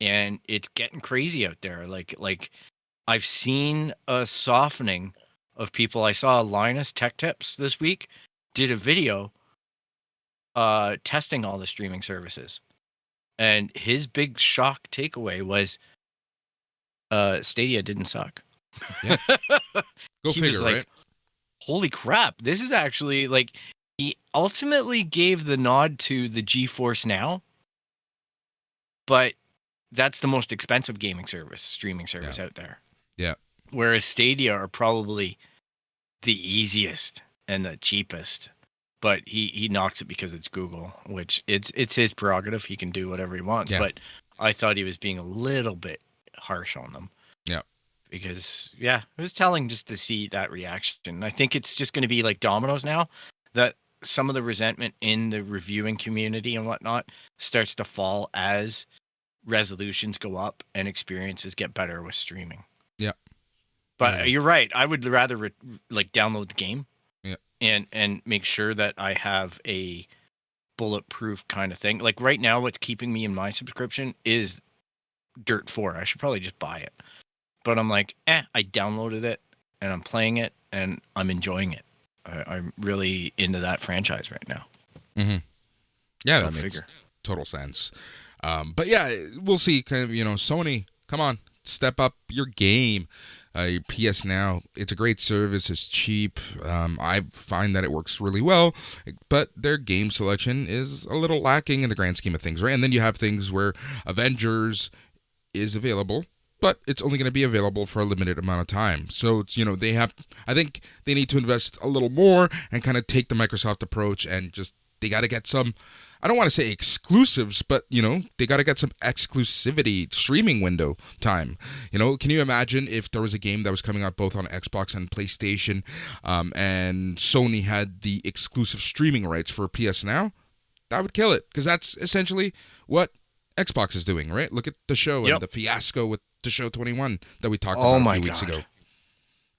And it's getting crazy out there. Like I've seen a softening of people. I saw Linus Tech Tips this week did a video testing all the streaming services. And his big shock takeaway was Stadia didn't suck. Yeah. Go he figure, was like, right? Holy crap, this is actually like, he ultimately gave the nod to the GeForce Now, but that's the most expensive gaming service, streaming service out there. Yeah. Whereas Stadia are probably the easiest and the cheapest, but he knocks it because it's Google, which it's his prerogative. He can do whatever he wants. Yeah. But I thought he was being a little bit harsh on them. Yeah. Because, it was telling just to see that reaction. I think it's just going to be like dominoes now, that some of the resentment in the reviewing community and whatnot starts to fall as resolutions go up and experiences get better with streaming. Yeah. But you're right. I would rather download the game Yeah. and make sure that I have a bulletproof kind of thing. Like right now, what's keeping me in my subscription is Dirt 4. I should probably just buy it. But I'm like, I downloaded it and I'm playing it and I'm enjoying it. I'm really into that franchise right now. Mm-hmm. Yeah, Go that makes figure. total sense. But yeah, we'll see. Kind of, Sony, come on, step up your game. Your PS Now, it's a great service. It's cheap. I find that it works really well, but their game selection is a little lacking in the grand scheme of things, right? And then you have things where Avengers is available, but it's only going to be available for a limited amount of time. So it's, I think they need to invest a little more and kind of take the Microsoft approach and just they got to get some, I don't want to say exclusives, but, they got to get some exclusivity streaming window time. Can you imagine if there was a game that was coming out both on Xbox and PlayStation, and Sony had the exclusive streaming rights for PS Now? That would kill it, because that's essentially what Xbox is doing, right? Look at the show and the fiasco with the show 21 that we talked about a few weeks ago.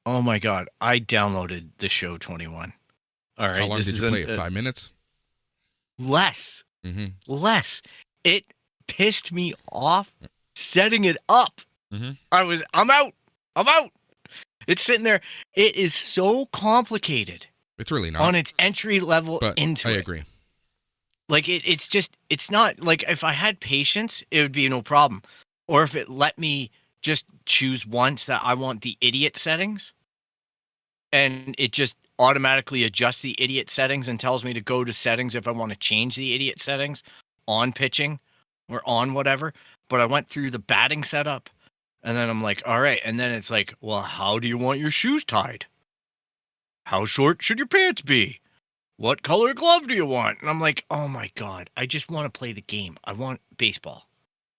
Oh my God. I downloaded the show 21. All right. How long did you play it? 5 minutes? Less. Mm-hmm. Less. It pissed me off setting it up. Mm-hmm. I'm out. It's sitting there. It is so complicated. It's really not. On its entry level but into I it. agree. Like, it's not, like, if I had patience, it would be no problem. Or if it let me just choose once that I want the idiot settings, and it just automatically adjusts the idiot settings and tells me to go to settings if I want to change the idiot settings on pitching or on whatever. But I went through the batting setup, and then I'm like, all right. And then it's like, well, how do you want your shoes tied? How short should your pants be? What color glove do you want? And I'm like, oh my God, I just want to play the game. I want baseball.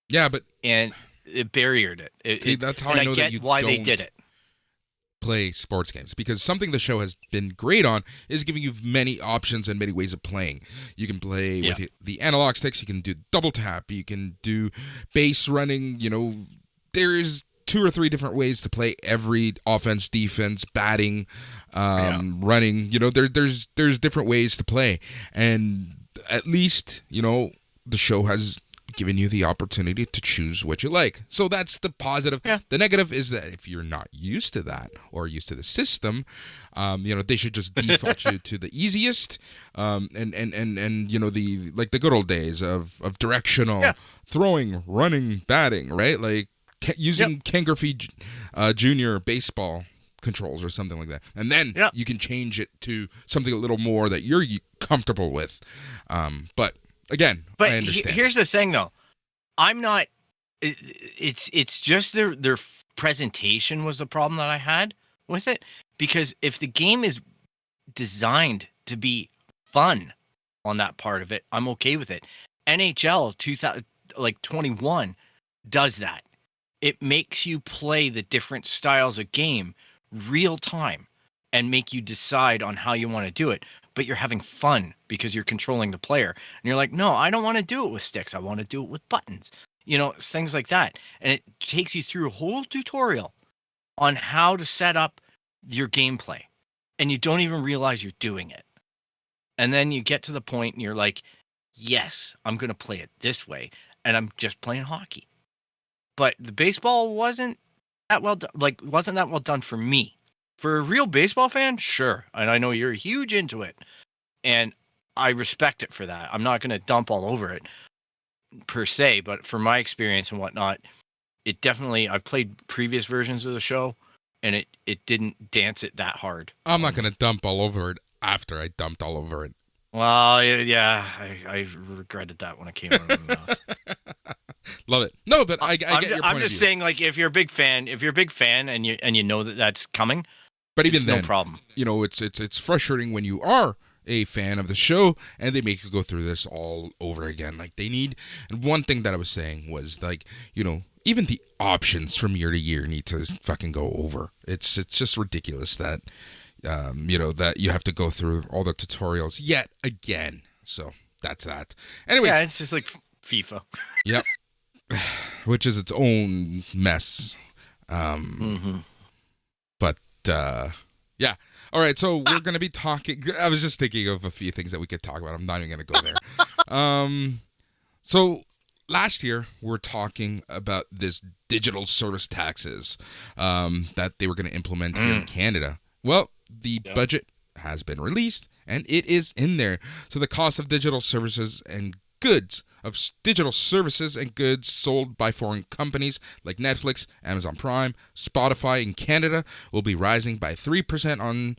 Yeah, but... And it barriered it. See, that's how I know that you why don't they did it. Play sports games, because something the show has been great on is giving you many options and many ways of playing. You can play with the analog sticks, you can do double tap, you can do base running, there's 2 or 3 different ways to play every offense, defense, batting, running. There's different ways to play, and at least the show has given you the opportunity to choose what you like. So that's the positive. Yeah. The negative is that if you're not used to that or used to the system, they should just default you to the easiest, and the good old days of directional throwing, running, batting, right? Like using Ken Griffey Jr. baseball controls or something like that. And then you can change it to something a little more that you're comfortable with. But again, I understand. Here's the thing, though. I'm not. It's just their presentation was the problem that I had with it. Because if the game is designed to be fun on that part of it, I'm okay with it. NHL 2021 does that. It makes you play the different styles of game real time and make you decide on how you want to do it. But you're having fun because you're controlling the player. And you're like, no, I don't want to do it with sticks. I want to do it with buttons. Things like that. And it takes you through a whole tutorial on how to set up your gameplay. And you don't even realize you're doing it. And then you get to the point and you're like, yes, I'm going to play it this way. And I'm just playing hockey. But the baseball wasn't that well done for me. For a real baseball fan, sure. And I know you're huge into it. And I respect it for that. I'm not going to dump all over it per se, but for my experience and whatnot, it definitely, I've played previous versions of the show and it didn't dance it that hard. I'm not going to dump all over it after I dumped all over it. Well, yeah, I regretted that when it came out of my mouth. Love it. No, but I get your point of view. I'm just saying, like, if you're a big fan and you know that that's coming, but even then, no problem. It's frustrating when you are a fan of the show and they make you go through this all over again. Like they need. And one thing that I was saying was like, even the options from year to year need to fucking go over. It's just ridiculous that that you have to go through all the tutorials yet again. So that's that. Anyways, yeah, it's just like FIFA. Yep. Which is its own mess. But yeah. All right, so we're going to be talking. I was just thinking of a few things that we could talk about. I'm not even going to go there. So last year, we were talking about this digital service taxes that they were going to implement here in Canada. Well, the budget has been released, and it is in there. So the cost of digital services and goods sold by foreign companies like Netflix, Amazon Prime, Spotify in Canada will be rising by 3% on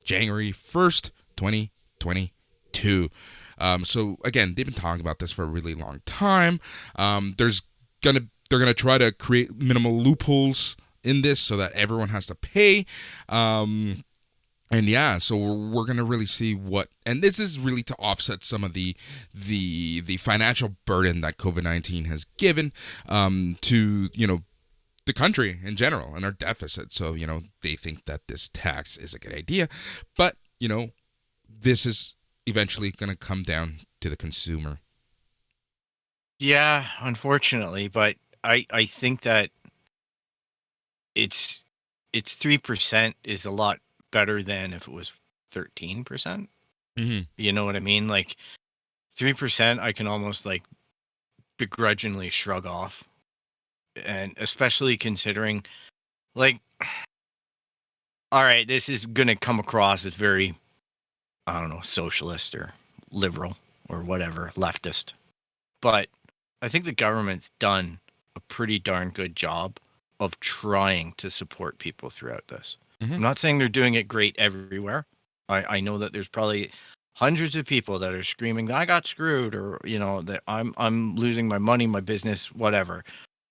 January 1st, 2022. So again, they've been talking about this for a really long time. They're gonna try to create minimal loopholes in this so that everyone has to pay. And yeah, so we're gonna really see what, and this is really to offset some of the financial burden that COVID-19 has given to the country in general and our deficit. So they think that this tax is a good idea, but this is eventually gonna come down to the consumer. Yeah, unfortunately, but I think that it's 3% is a lot better than if it was 13%. Mm-hmm. You know what I mean? Like 3%, I can almost like begrudgingly shrug off, and especially considering, like, all right, this is gonna come across as very, I don't know, socialist or liberal or whatever, leftist, but I think the government's done a pretty darn good job of trying to support people throughout this. Mm-hmm. I'm not saying they're doing it great everywhere. I know that there's probably hundreds of people that are screaming, "I got screwed," or that I'm losing my money, my business, whatever.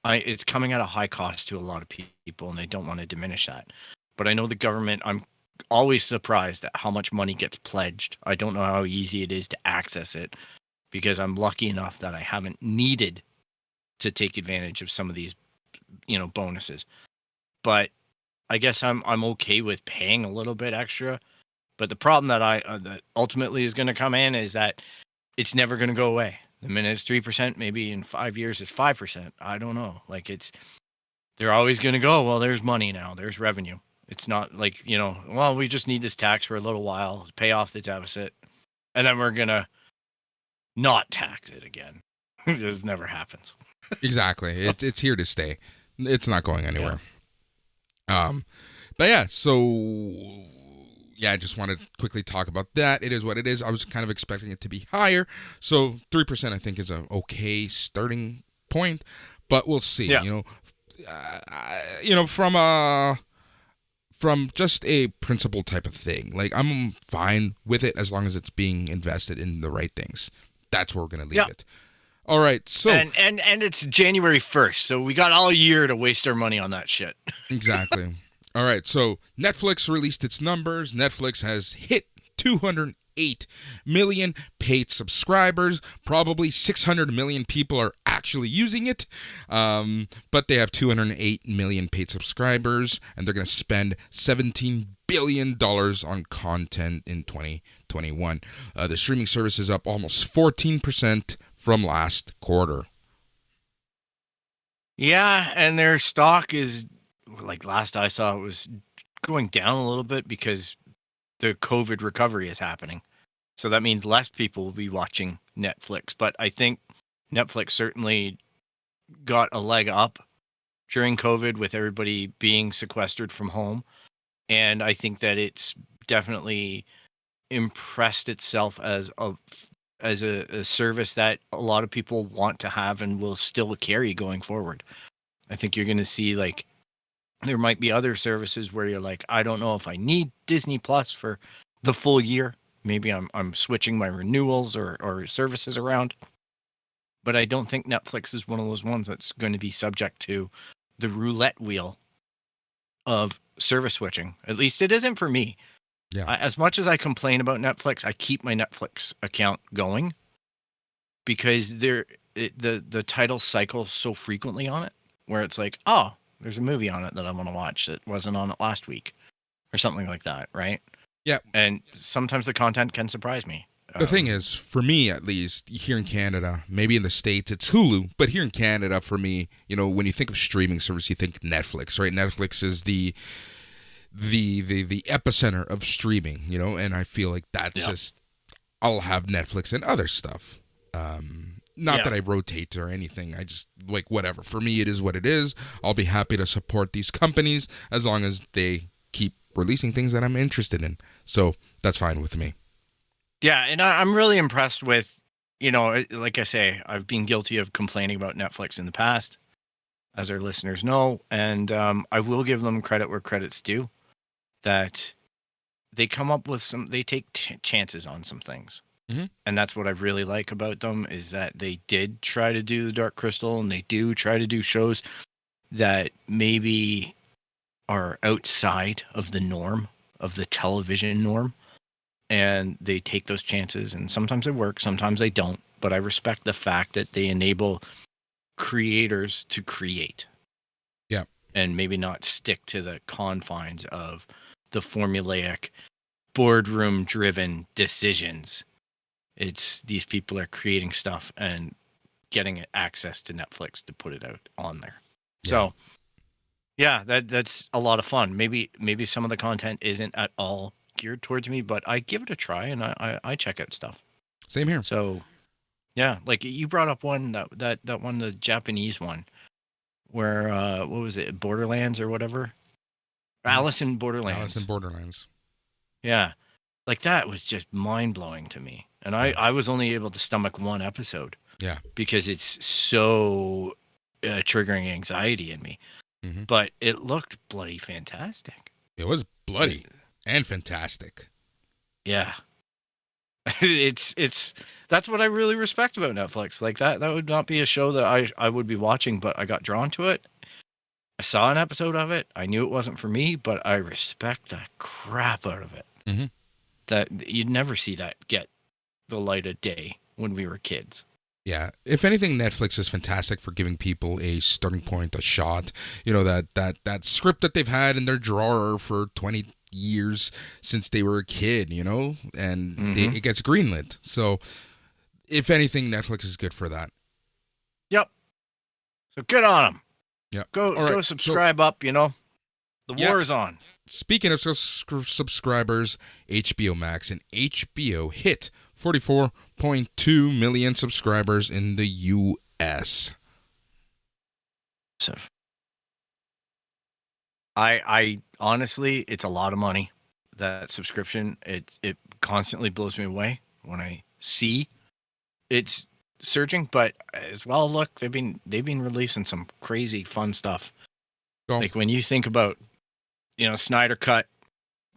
It's coming at a high cost to a lot of people, and they don't want to diminish that. But I know the government. I'm always surprised at how much money gets pledged. I don't know how easy it is to access it, because I'm lucky enough that I haven't needed to take advantage of some of these, bonuses. But I guess I'm okay with paying a little bit extra. But the problem that that ultimately is going to come in is that it's never going to go away. The minute it's 3%, maybe in 5 years it's 5%. I don't know. Like they're always going to go, well, there's money now, there's revenue. It's not like, well, we just need this tax for a little while to pay off the deficit, and then we're going to not tax it again. This never happens. Exactly. It's here to stay. It's not going anywhere. Yeah. But yeah, so yeah, I just wanted to quickly talk about that. It is what it is. I was kind of expecting it to be higher. So 3% I think is an okay starting point, but we'll see. Yeah. From just a principle type of thing. Like, I'm fine with it as long as it's being invested in the right things. That's where we're going to leave it. All right, so and it's January 1st, so we got all year to waste our money on that shit. Exactly. All right, so Netflix released its numbers. Netflix has hit 208 million paid subscribers. Probably 600 million people are actually using it, but they have 208 million paid subscribers, and they're going to spend $17 billion on content in 2021. The streaming service is up almost 14% from last quarter. Yeah, and their stock is, like last I saw, it was going down a little bit because the COVID recovery is happening. So that means less people will be watching Netflix. But I think Netflix certainly got a leg up during COVID with everybody being sequestered from home. And I think that it's definitely impressed itself as a service that a lot of people want to have and will still carry going forward. I think you're going to see, like, there might be other services where you're like, I don't know if I need Disney Plus for the full year. Maybe I'm switching my renewals or services around. But I don't think Netflix is one of those ones that's going to be subject to the roulette wheel of service switching. At least it isn't for me. Yeah. As much as I complain about Netflix, I keep my Netflix account going because the titles cycle so frequently on it, where it's like, oh, there's a movie on it that I want to watch that wasn't on it last week or something like that, right? Yeah. And sometimes the content can surprise me. The thing is, for me at least, here in Canada, maybe in the States, it's Hulu. But here in Canada, for me, when you think of streaming service, you think Netflix, right? Netflix is the epicenter of streaming, and I feel like that's just, I'll have Netflix and other stuff. Not that I rotate or anything. I just, like, whatever. For me, it is what it is. I'll be happy to support these companies as long as they keep releasing things that I'm interested in. So that's fine with me. Yeah, and I'm really impressed with, like I say, I've been guilty of complaining about Netflix in the past, as our listeners know, and I will give them credit where credit's due, that they come up with they take chances on some things. Mm-hmm. And that's what I really like about them, is that they did try to do the Dark Crystal, and they do try to do shows that maybe are outside of the norm of the television norm, and they take those chances, and sometimes they work, sometimes they don't. But I respect the fact that they enable creators to create. Yeah. And maybe not stick to the confines of the formulaic boardroom driven decisions. It's these people are creating stuff and getting access to Netflix to put it out on there. Yeah. So yeah, that's a lot of fun. Maybe some of the content isn't at all geared towards me, but I give it a try and I check out stuff. Same here. So yeah, like you brought up one that one, the Japanese one, where what was it, Borderlands or whatever? Alice in Borderlands. Alice in Borderlands. Yeah. Like that was just mind blowing to me. And I was only able to stomach one episode. Yeah. Because it's so triggering anxiety in me. Mm-hmm. But it looked bloody fantastic. It was bloody and fantastic. Yeah. It's that's what I really respect about Netflix. Like that would not be a show that I would be watching, but I got drawn to it. I saw an episode of it. I knew it wasn't for me, but I respect the crap out of it. Mm-hmm. That you'd never see that get the light of day when we were kids. Yeah. If anything, Netflix is fantastic for giving people a starting point, a shot. You know, that script that they've had in their drawer for 20 years since they were a kid, you know, and it gets greenlit. So if anything, Netflix is good for that. Yep. So good on them. Yeah. Go subscribe up, you know. The war is on. Speaking of subscribers, HBO Max and HBO hit 44.2 million subscribers in the U.S. So, I honestly, it's a lot of money. That subscription, it constantly blows me away when I see it's surging. But as well, look, they've been releasing some crazy fun stuff. Oh. Like when you think about, you know, Snyder Cut,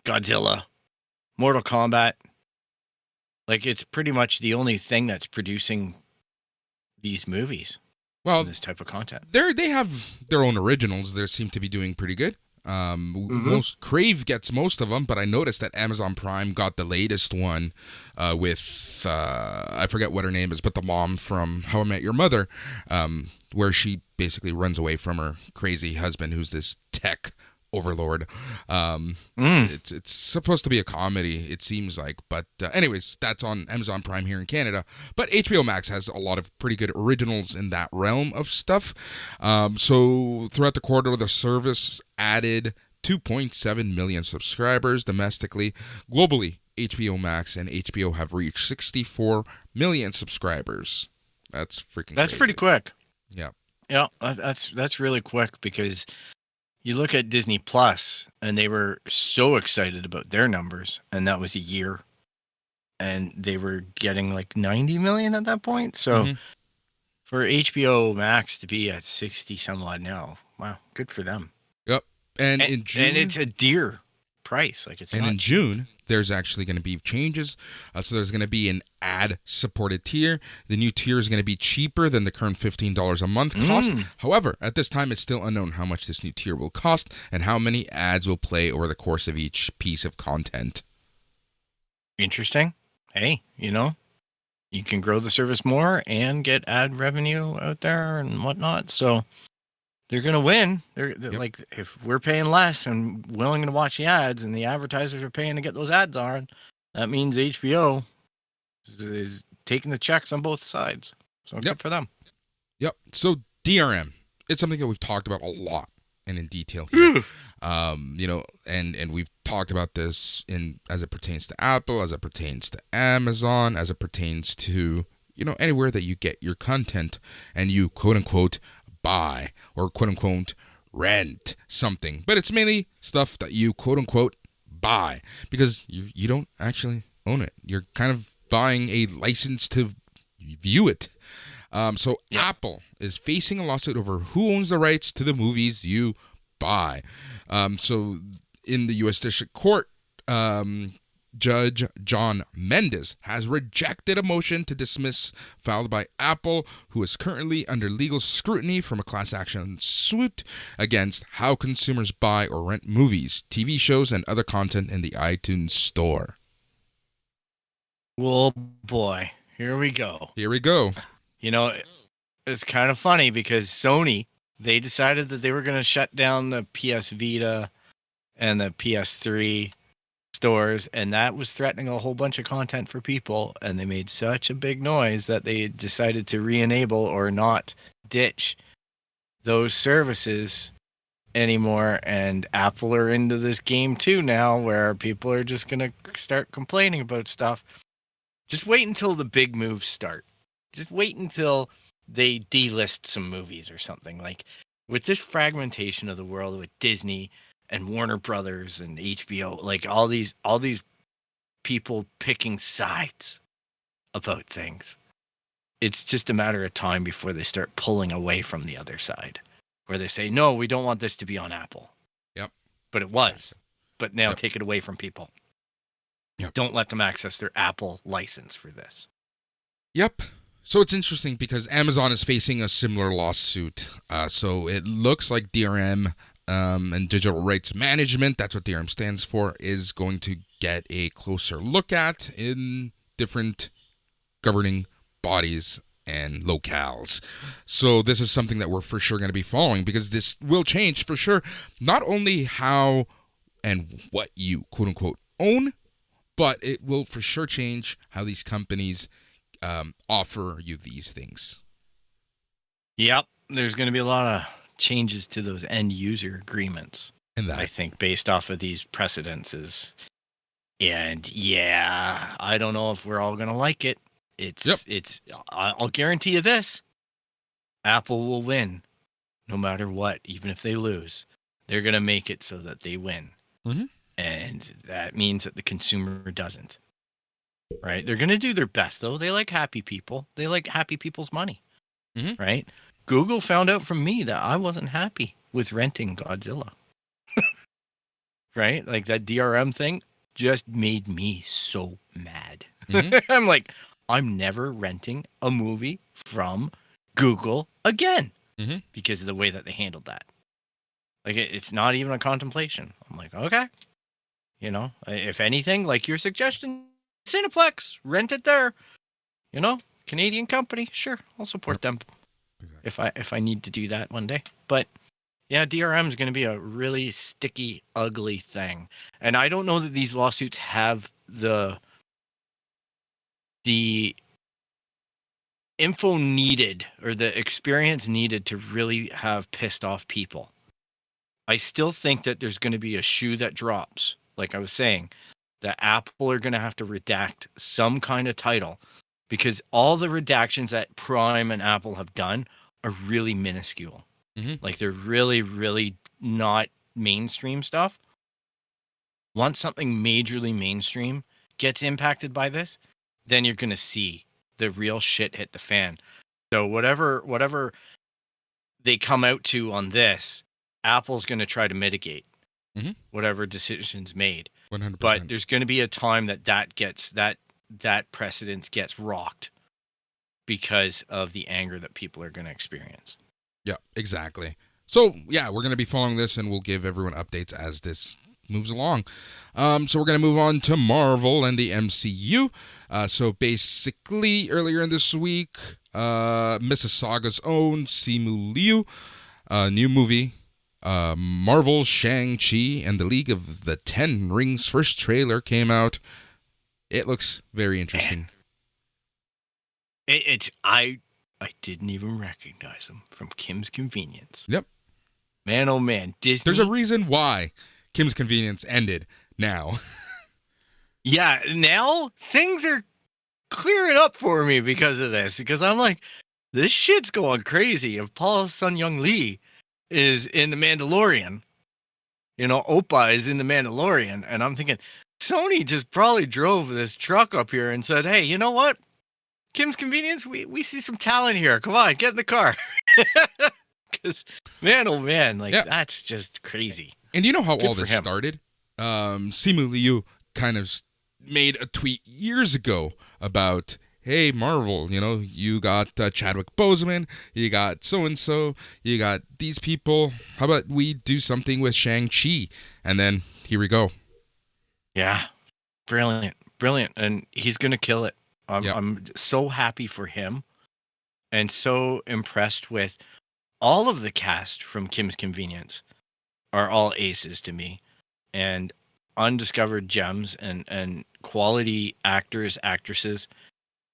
Godzilla, Mortal Kombat. Like, it's pretty much the only thing that's producing these movies. Well, this type of content. They have their own originals. They seem to be doing pretty good. Crave gets most of them, but I noticed that Amazon Prime got the latest one with I forget what her name is, but the mom from How I Met Your Mother, where she basically runs away from her crazy husband, who's this tech overlord. It's supposed to be a comedy, it seems like, but anyways, that's on Amazon Prime here in Canada. But HBO Max has a lot of pretty good originals in that realm of stuff. So throughout the quarter, the service added 2.7 million subscribers domestically. Globally, HBO Max and HBO have reached 64 million subscribers. That's freaking crazy. Pretty quick. Yeah that's really quick, because you look at Disney Plus, and they were so excited about their numbers, and that was a year, and they were getting like 90 million at that point. So for HBO Max to be at 60 some odd now, wow, good for them. Yep. And in June, and it's a dear price. Like, it's and not in June, there's actually going to be changes. So there's going to be an ad-supported tier. The new tier is going to be cheaper than the current $15 a month cost. However, at this time, it's still unknown how much this new tier will cost and how many ads will play over the course of each piece of content. Interesting. Hey, you know, you can grow the service more and get ad revenue out there and whatnot. So they're going to win. They're like, if we're paying less and willing to watch the ads, and the advertisers are paying to get those ads on, that means HBO is taking the checks on both sides. So good for them. Yep. So DRM, it's something that we've talked about a lot and in detail here. You know, and we've talked about this as it pertains to Apple, as it pertains to Amazon, as it pertains to, you know, anywhere that you get your content and you quote unquote buy or quote unquote rent something. But it's mainly stuff that you quote unquote buy, because you don't actually own it. You're kind of buying a license to view it. So Apple is facing a lawsuit over who owns the rights to the movies you buy. So in the U.S. District Court, Judge John Mendes has rejected a motion to dismiss filed by Apple, who is currently under legal scrutiny from a class action suit against how consumers buy or rent movies, TV shows, and other content in the iTunes Store. Well, boy, here we go. Here we go. You know, it's kind of funny because Sony, they decided that they were going to shut down the PS Vita and the PS3 stores, and that was threatening a whole bunch of content for people, and they made such a big noise that they decided to re-enable or not ditch those services anymore. And Apple are into this game too now, where people are just going to start complaining about stuff. Just wait until the big moves start. Just wait until they delist some movies or something. Like, with this fragmentation of the world with Disney and Warner Brothers and HBO, like all these people picking sides about things, it's just a matter of time before they start pulling away from the other side, where they say, no, we don't want this to be on Apple. Yep. But it was. But now Yep. take it away from people. Yep. Don't let them access their Apple license for this. Yep. So it's interesting because Amazon is facing a similar lawsuit. So it looks like DRM and Digital Rights Management, that's what DRM stands for, is going to get a closer look at in different governing bodies and locales. So this is something that we're for sure going to be following, because this will change for sure not only how and what you quote unquote own, but it will for sure change how these companies offer you these things. Yep. There's going to be a lot of changes to those end user agreements, And that I think, based off of these precedences. And yeah, I don't know if we're all going to like it. I'll guarantee you this: Apple will win no matter what, even if they lose. They're going to make it so that they win. Mm-hmm. And that means that the consumer doesn't. Right? They're going to do their best, though. They like happy people. They like happy people's money. Mm-hmm. Right? Google found out from me that I wasn't happy with renting Godzilla. Right? Like, that DRM thing just made me so mad. Mm-hmm. I'm like, I'm never renting a movie from Google again, Mm-hmm. because of the way that they handled that. Like, it's not even a contemplation. I'm like, okay. You know, if anything, like your suggestion, Cineplex, rent it there. You know, Canadian company, sure, I'll support them. Exactly. If I need to do that one day. But yeah, DRM is going to be a really sticky, ugly thing. And I don't know that these lawsuits have the info needed or the experience needed to really have pissed off people. I still think that there's going to be a shoe that drops. Like I was saying, that Apple are going to have to redact some kind of title, because all the redactions that Prime and Apple have done are really minuscule. Mm-hmm. Like, they're really, really not mainstream stuff. Once something majorly mainstream gets impacted by this, then you're going to see the real shit hit the fan. So whatever they come out to on this, Apple's going to try to mitigate whatever decisions made. 100%. But there's going to be a time that precedence gets rocked because of the anger that people are going to experience. Yeah, exactly. So, yeah, we're going to be following this, and we'll give everyone updates as this moves along. So we're going to move on to Marvel and the MCU. So basically, earlier in this week, Mississauga's own Simu Liu, new movie, Marvel's Shang-Chi and the League of the Ten Rings first trailer came out. It looks very interesting. I didn't even recognize him from Kim's Convenience. Yep. Man, oh man, Disney. There's a reason why Kim's Convenience ended now. Yeah, now things are clearing up for me because of this. Because I'm like, this shit's going crazy. If Paul Sun Young Lee is in The Mandalorian, you know, Oppa is in The Mandalorian, and I'm thinking, Sony just probably drove this truck up here and said, hey, you know what? Kim's Convenience, we see some talent here. Come on, get in the car. Because, man, oh man, like, that's just crazy. And you know how Good all for this him. started? Simu Liu kind of made a tweet years ago about, hey, Marvel, you got Chadwick Boseman, you got so-and-so, you got these people. How about we do something with Shang-Chi? And then here we go. Yeah. Brilliant. And he's going to kill it. Yep. I'm so happy for him and so impressed with all of the cast from Kim's Convenience are all aces to me, and undiscovered gems and quality actors, actresses.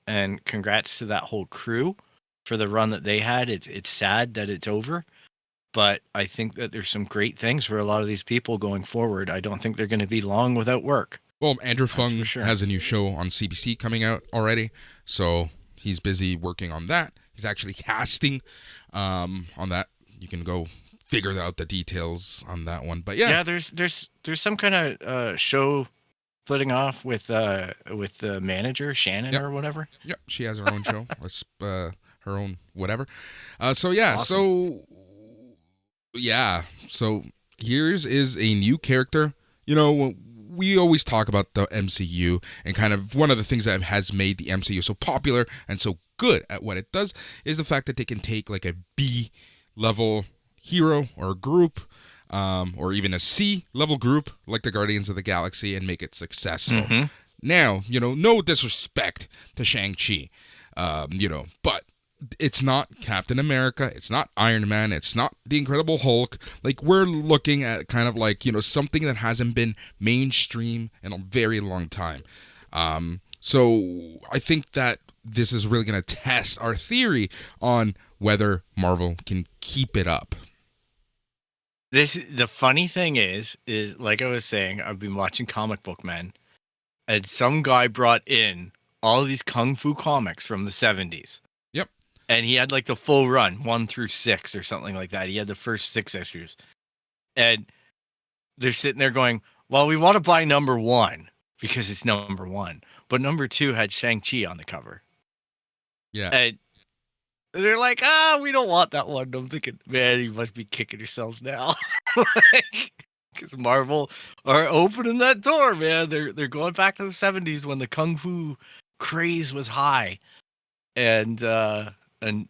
And congrats to that whole crew for the run that they had. It's sad that it's over, but I think that there's some great things for a lot of these people going forward. I don't think they're going to be long without work. Well, Andrew That's Fung for sure. has a new show on CBC coming out already, so he's busy working on that. He's actually casting on that. You can go figure out the details on that one. But yeah, there's some kind of show splitting off with the manager Shannon Yep. or whatever. Yep, she has her own show, her own whatever. So yeah, Awesome. so here's is a new character. We always talk about the MCU, and kind of one of the things that has made the MCU so popular and so good at what it does is the fact that they can take like a B level hero or group, or even a C level group like the Guardians of the Galaxy and make it successful. Mm-hmm. Now, no disrespect to Shang-Chi, but it's not Captain America, it's not Iron Man, it's not the Incredible Hulk. Like, we're looking at kind of like, something that hasn't been mainstream in a very long time. So I think that this is really going to test our theory on whether Marvel can keep it up. The funny thing is like I was saying, I've been watching Comic Book Men, and some guy brought in all of these kung fu comics from the 70s. Yep. And he had like the full run, 1 through 6 or something like that. He had the first 6 issues. And they're sitting there going, well, we want to buy number 1 because it's number 1. But number 2 had Shang-Chi on the cover. Yeah. And they're like, we don't want that one. I'm thinking, man, you must be kicking yourselves now. Because Marvel are opening that door, man. They're going back to the 70s when the kung fu craze was high, and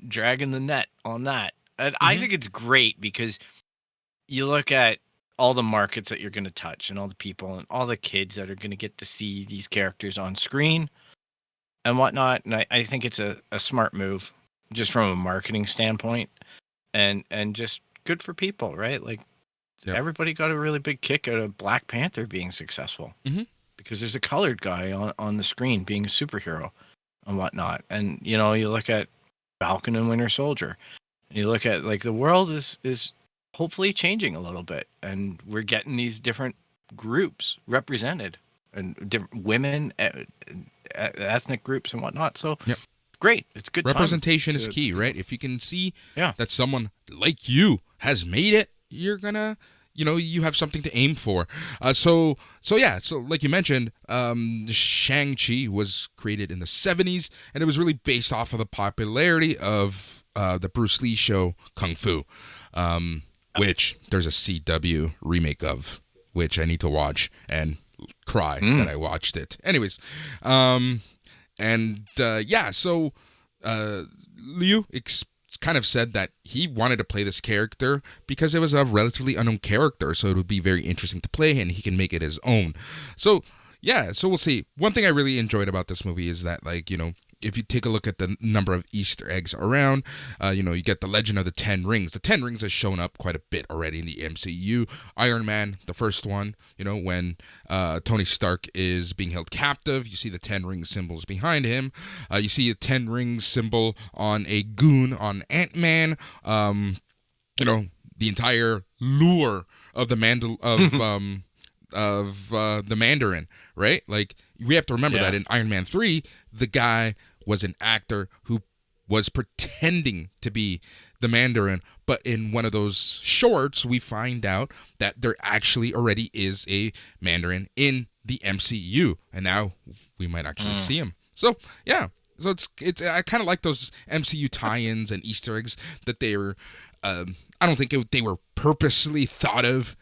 dragging the net on that. And I think it's great because you look at all the markets that you're going to touch and all the people and all the kids that are going to get to see these characters on screen and whatnot. And I think it's a smart move just from a marketing standpoint, and just good for people, right? Like, Yep. Everybody got a really big kick out of Black Panther being successful because there's a colored guy on the screen being a superhero and whatnot. And, you look at Falcon and Winter Soldier, and you look at, like, the world is hopefully changing a little bit, and we're getting these different groups represented, and different women, ethnic groups and whatnot. So Yep. great. It's good. Representation is key, right? If you can see Yeah. that someone like you has made it, you're gonna, you have something to aim for. So like you mentioned, Shang-Chi was created in the 70s, and it was really based off of the popularity of the Bruce Lee show Kung Fu, which there's a CW remake of, which I need to watch and cry that I watched it. Anyways, so Liu kind of said that he wanted to play this character because it was a relatively unknown character, so it would be very interesting to play and he can make it his own. So we'll see. One thing I really enjoyed about this movie is that, like, if you take a look at the number of Easter eggs around, you get the legend of the 10 rings. The 10 rings has shown up quite a bit already in the MCU. Iron Man, the first one, when Tony Stark is being held captive, you see the 10 ring symbols behind him. You see a 10 ring symbol on a goon on Ant-Man. The entire lure of the the Mandarin, right? Like, we have to remember that in Iron Man 3, the guy was an actor who was pretending to be the Mandarin, but in one of those shorts, we find out that there actually already is a Mandarin in the MCU, and now we might actually see him. So, yeah. So it's I kind of like those MCU tie-ins and Easter eggs that they were, I don't think they were purposely thought of,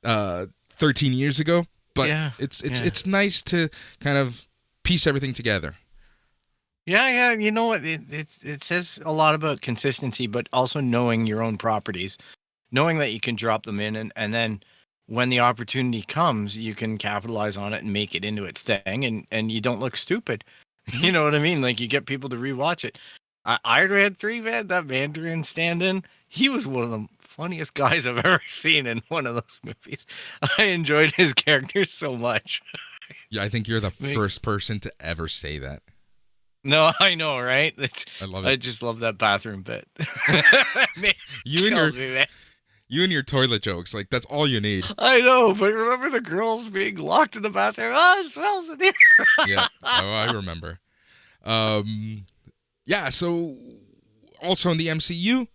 13 years ago. but Yeah, it's nice to kind of piece everything together. Yeah. You know what? It says a lot about consistency, but also knowing your own properties, knowing that you can drop them in, and then when the opportunity comes, you can capitalize on it and make it into its thing, and you don't look stupid. You know what I mean? Like, you get people to rewatch it. Iron Man 3, man, that Mandarin stand-in, he was one of the funniest guys I've ever seen in one of those movies. I enjoyed his character so much. Yeah, I think you're the first person to ever say that. No, I know, right? I love it. I just love that bathroom bit. You and your toilet jokes, like, that's all you need. I know, but remember the girls being locked in the bathroom? Oh, it smells in here. Yeah, I remember. Yeah, so also in the MCU,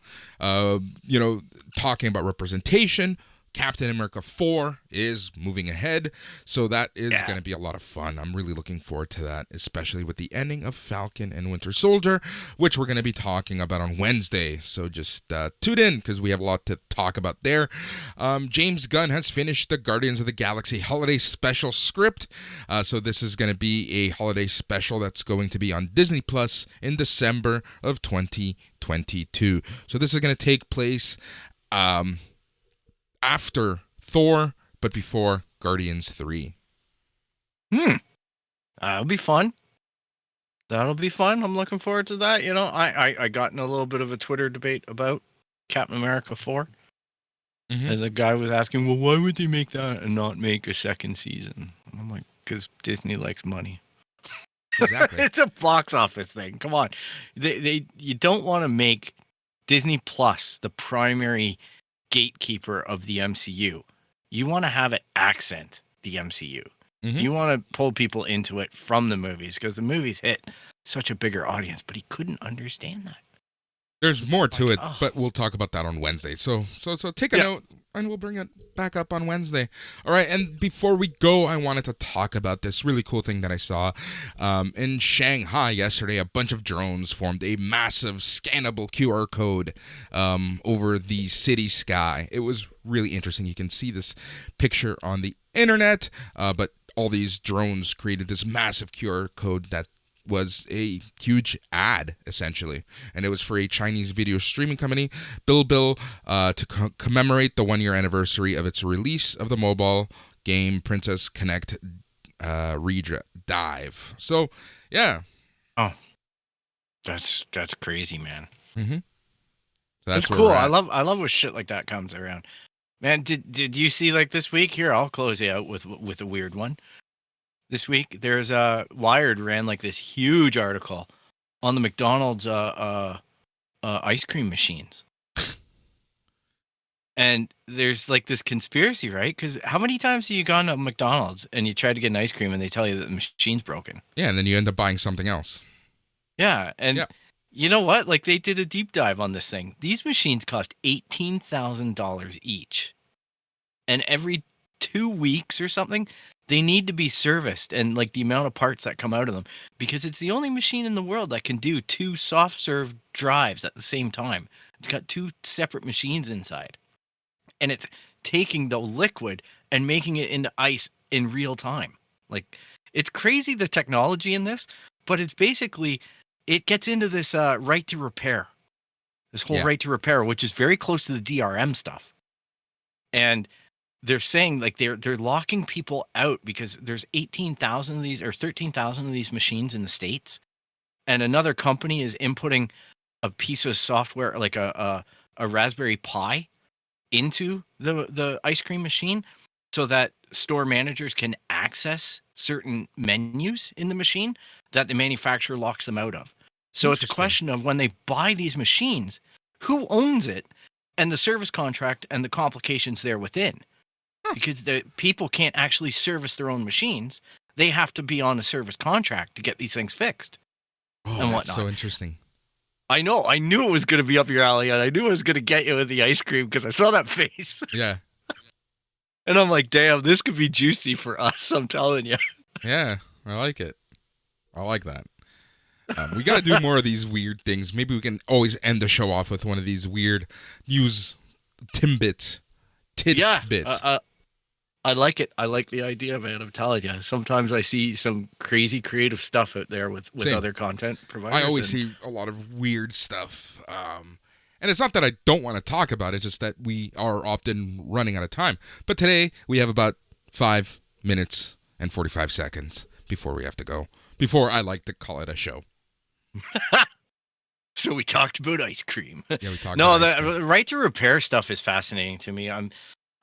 talking about representation, Captain America 4 is moving ahead, so that is going to be a lot of fun. I'm really looking forward to that, especially with the ending of Falcon and Winter Soldier, which we're going to be talking about on Wednesday. So just tune in, because we have a lot to talk about there. James Gunn has finished the Guardians of the Galaxy holiday special script, so this is going to be a holiday special that's going to be on Disney Plus in December of 2022. So this is going to take place after Thor, but before Guardians 3. That'll be fun. I'm looking forward to that. You know, I got in a little bit of a Twitter debate about Captain America 4. And the guy was asking, well, why would they make that and not make a second season? And I'm like, because Disney likes money. Exactly. It's a box office thing. Come on. You don't want to make Disney Plus the primary gatekeeper of the MCU. You want to have it accent the MCU. You want to pull people into it from the movies, because the movies hit such a bigger audience, but he couldn't understand that. There's more to it, but we'll talk about that on Wednesday. So take a note, and we'll bring it back up on Wednesday. All right, and before we go, I wanted to talk about this really cool thing that I saw in Shanghai yesterday. A bunch of drones formed a massive scannable QR code over the city sky. It was really interesting. You can see this picture on the internet, but all these drones created this massive QR code that was a huge ad, essentially, and it was for a Chinese video streaming company, Bilbil, to commemorate the 1-year anniversary of its release of the mobile game Princess Connect Dive. So, yeah. Oh, that's crazy, man. So that's cool. I love when shit like that comes around. Man, did you see, like, this week? Here, I'll close you out with a weird one. This week, there's Wired ran like this huge article on the McDonald's ice cream machines. And there's like this conspiracy, right? Because how many times have you gone to McDonald's and you try to get an ice cream and they tell you that the machine's broken? Yeah, and then you end up buying something else. Yeah, and you know what? Like, they did a deep dive on this thing. These machines cost $18,000 each. And every 2 weeks or something, they need to be serviced, and like the amount of parts that come out of them, because it's the only machine in the world that can do 2 soft serve drives at the same time. It's got 2 separate machines inside, and it's taking the liquid and making it into ice in real time. Like, it's crazy, the technology in this, but it's basically, it gets into this right to repair, this whole right to repair, which is very close to the DRM stuff. And they're saying, like, they're locking people out because there's 18,000 of these or 13,000 of these machines in the States, and another company is inputting a piece of software, like a Raspberry Pi, into the ice cream machine, so that store managers can access certain menus in the machine that the manufacturer locks them out of. So it's a question of, when they buy these machines, who owns it, and the service contract and the complications there within. Because the people can't actually service their own machines. They have to be on a service contract to get these things fixed. And whatnot. That's so interesting. I know. I knew it was going to be up your alley, and I knew it was going to get you with the ice cream because I saw that face. Yeah. And I'm like, damn, this could be juicy for us. I'm telling you. Yeah, I like it. I like that. We got to do more of these weird things. Maybe we can always end the show off with one of these weird news tidbits. I like it. I like the idea, man. I'm telling you. Sometimes I see some crazy creative stuff out there with Same. other content providers. I always see a lot of weird stuff. And it's not that I don't want to talk about it, it's just that we are often running out of time. But today, we have about 5 minutes and 45 seconds before we have to go. Before I like to call it a show. So we talked about ice cream. Yeah, we talked No, about ice cream. the right to repair stuff is fascinating to me. I'm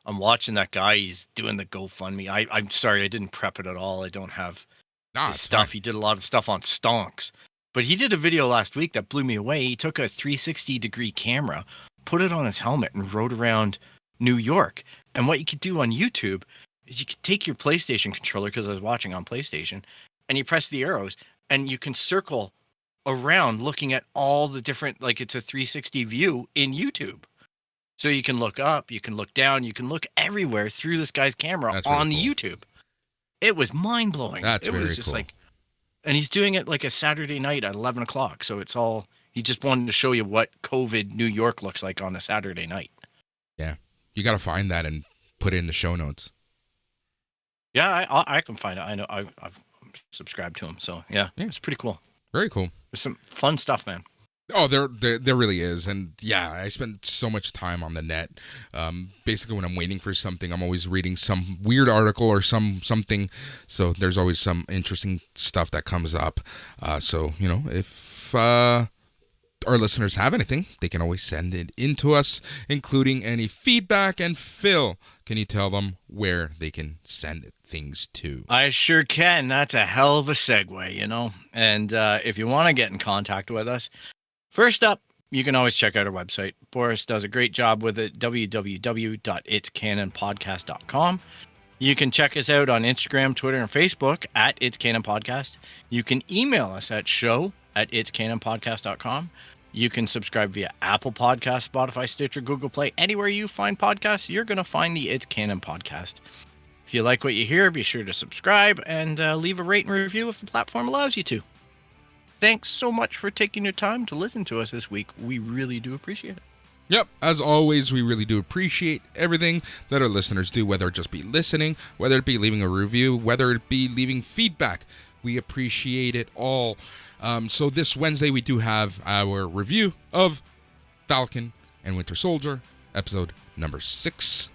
watching that guy. He's doing the GoFundMe. I'm sorry, I didn't prep it at all. I don't have Nah, his it's stuff. fine. He did a lot of stuff on stonks. But he did a video last week that blew me away. He took a 360-degree camera, put it on his helmet, and rode around New York. And what you could do on YouTube is you could take your PlayStation controller, because I was watching on PlayStation, and you press the arrows, and you can circle around looking at all the different, like it's a 360 view in YouTube. So you can look up, you can look down, you can look everywhere through this guy's camera. That's on really the cool. YouTube. It was mind-blowing. That's it was very just cool. like, and he's doing it like a Saturday night at 11 o'clock. So it's all, he just wanted to show you what COVID New York looks like on a Saturday night. Yeah. You got to find that and put it in the show notes. Yeah, I can find it. I know I've subscribed to him. So yeah, it's pretty cool. Very cool. There's some fun stuff, man. Oh, there really is. And yeah, I spend so much time on the net. Basically, when I'm waiting for something, I'm always reading some weird article or something. So there's always some interesting stuff that comes up. So, you know, if our listeners have anything, they can always send it in to us, including any feedback. And Phil, can you tell them where they can send things to? I sure can. That's a hell of a segue, you know. And if you want to get in contact with us, first up, you can always check out our website. Boris does a great job with it, www.itscanonpodcast.com. You can check us out on Instagram, Twitter, and Facebook at It's Canon Podcast. You can email us at show@itscanonpodcast.com. You can subscribe via Apple Podcasts, Spotify, Stitcher, Google Play. Anywhere you find podcasts, you're going to find the It's Canon Podcast. If you like what you hear, be sure to subscribe and leave a rate and review if the platform allows you to. Thanks so much for taking your time to listen to us this week. We really do appreciate it. Yep, as always, we really do appreciate everything that our listeners do, whether it just be listening, whether it be leaving a review, whether it be leaving feedback. We appreciate it all. So this Wednesday, we do have our review of Falcon and Winter Soldier, episode number 6.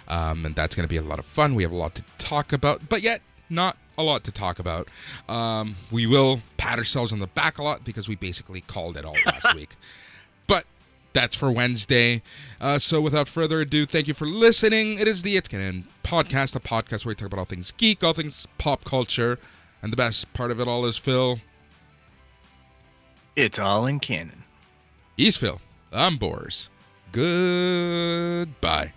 And that's going to be a lot of fun. We have a lot to talk about, but yet not a lot to talk about. We will pat ourselves on the back a lot because we basically called it all last week. But that's for Wednesday. So without further ado, thank you for listening. It is the It's Canon Podcast, a podcast where we talk about all things geek, all things pop culture. And the best part of it all is, Phil. It's all in canon. He's Phil. I'm Boris. Goodbye.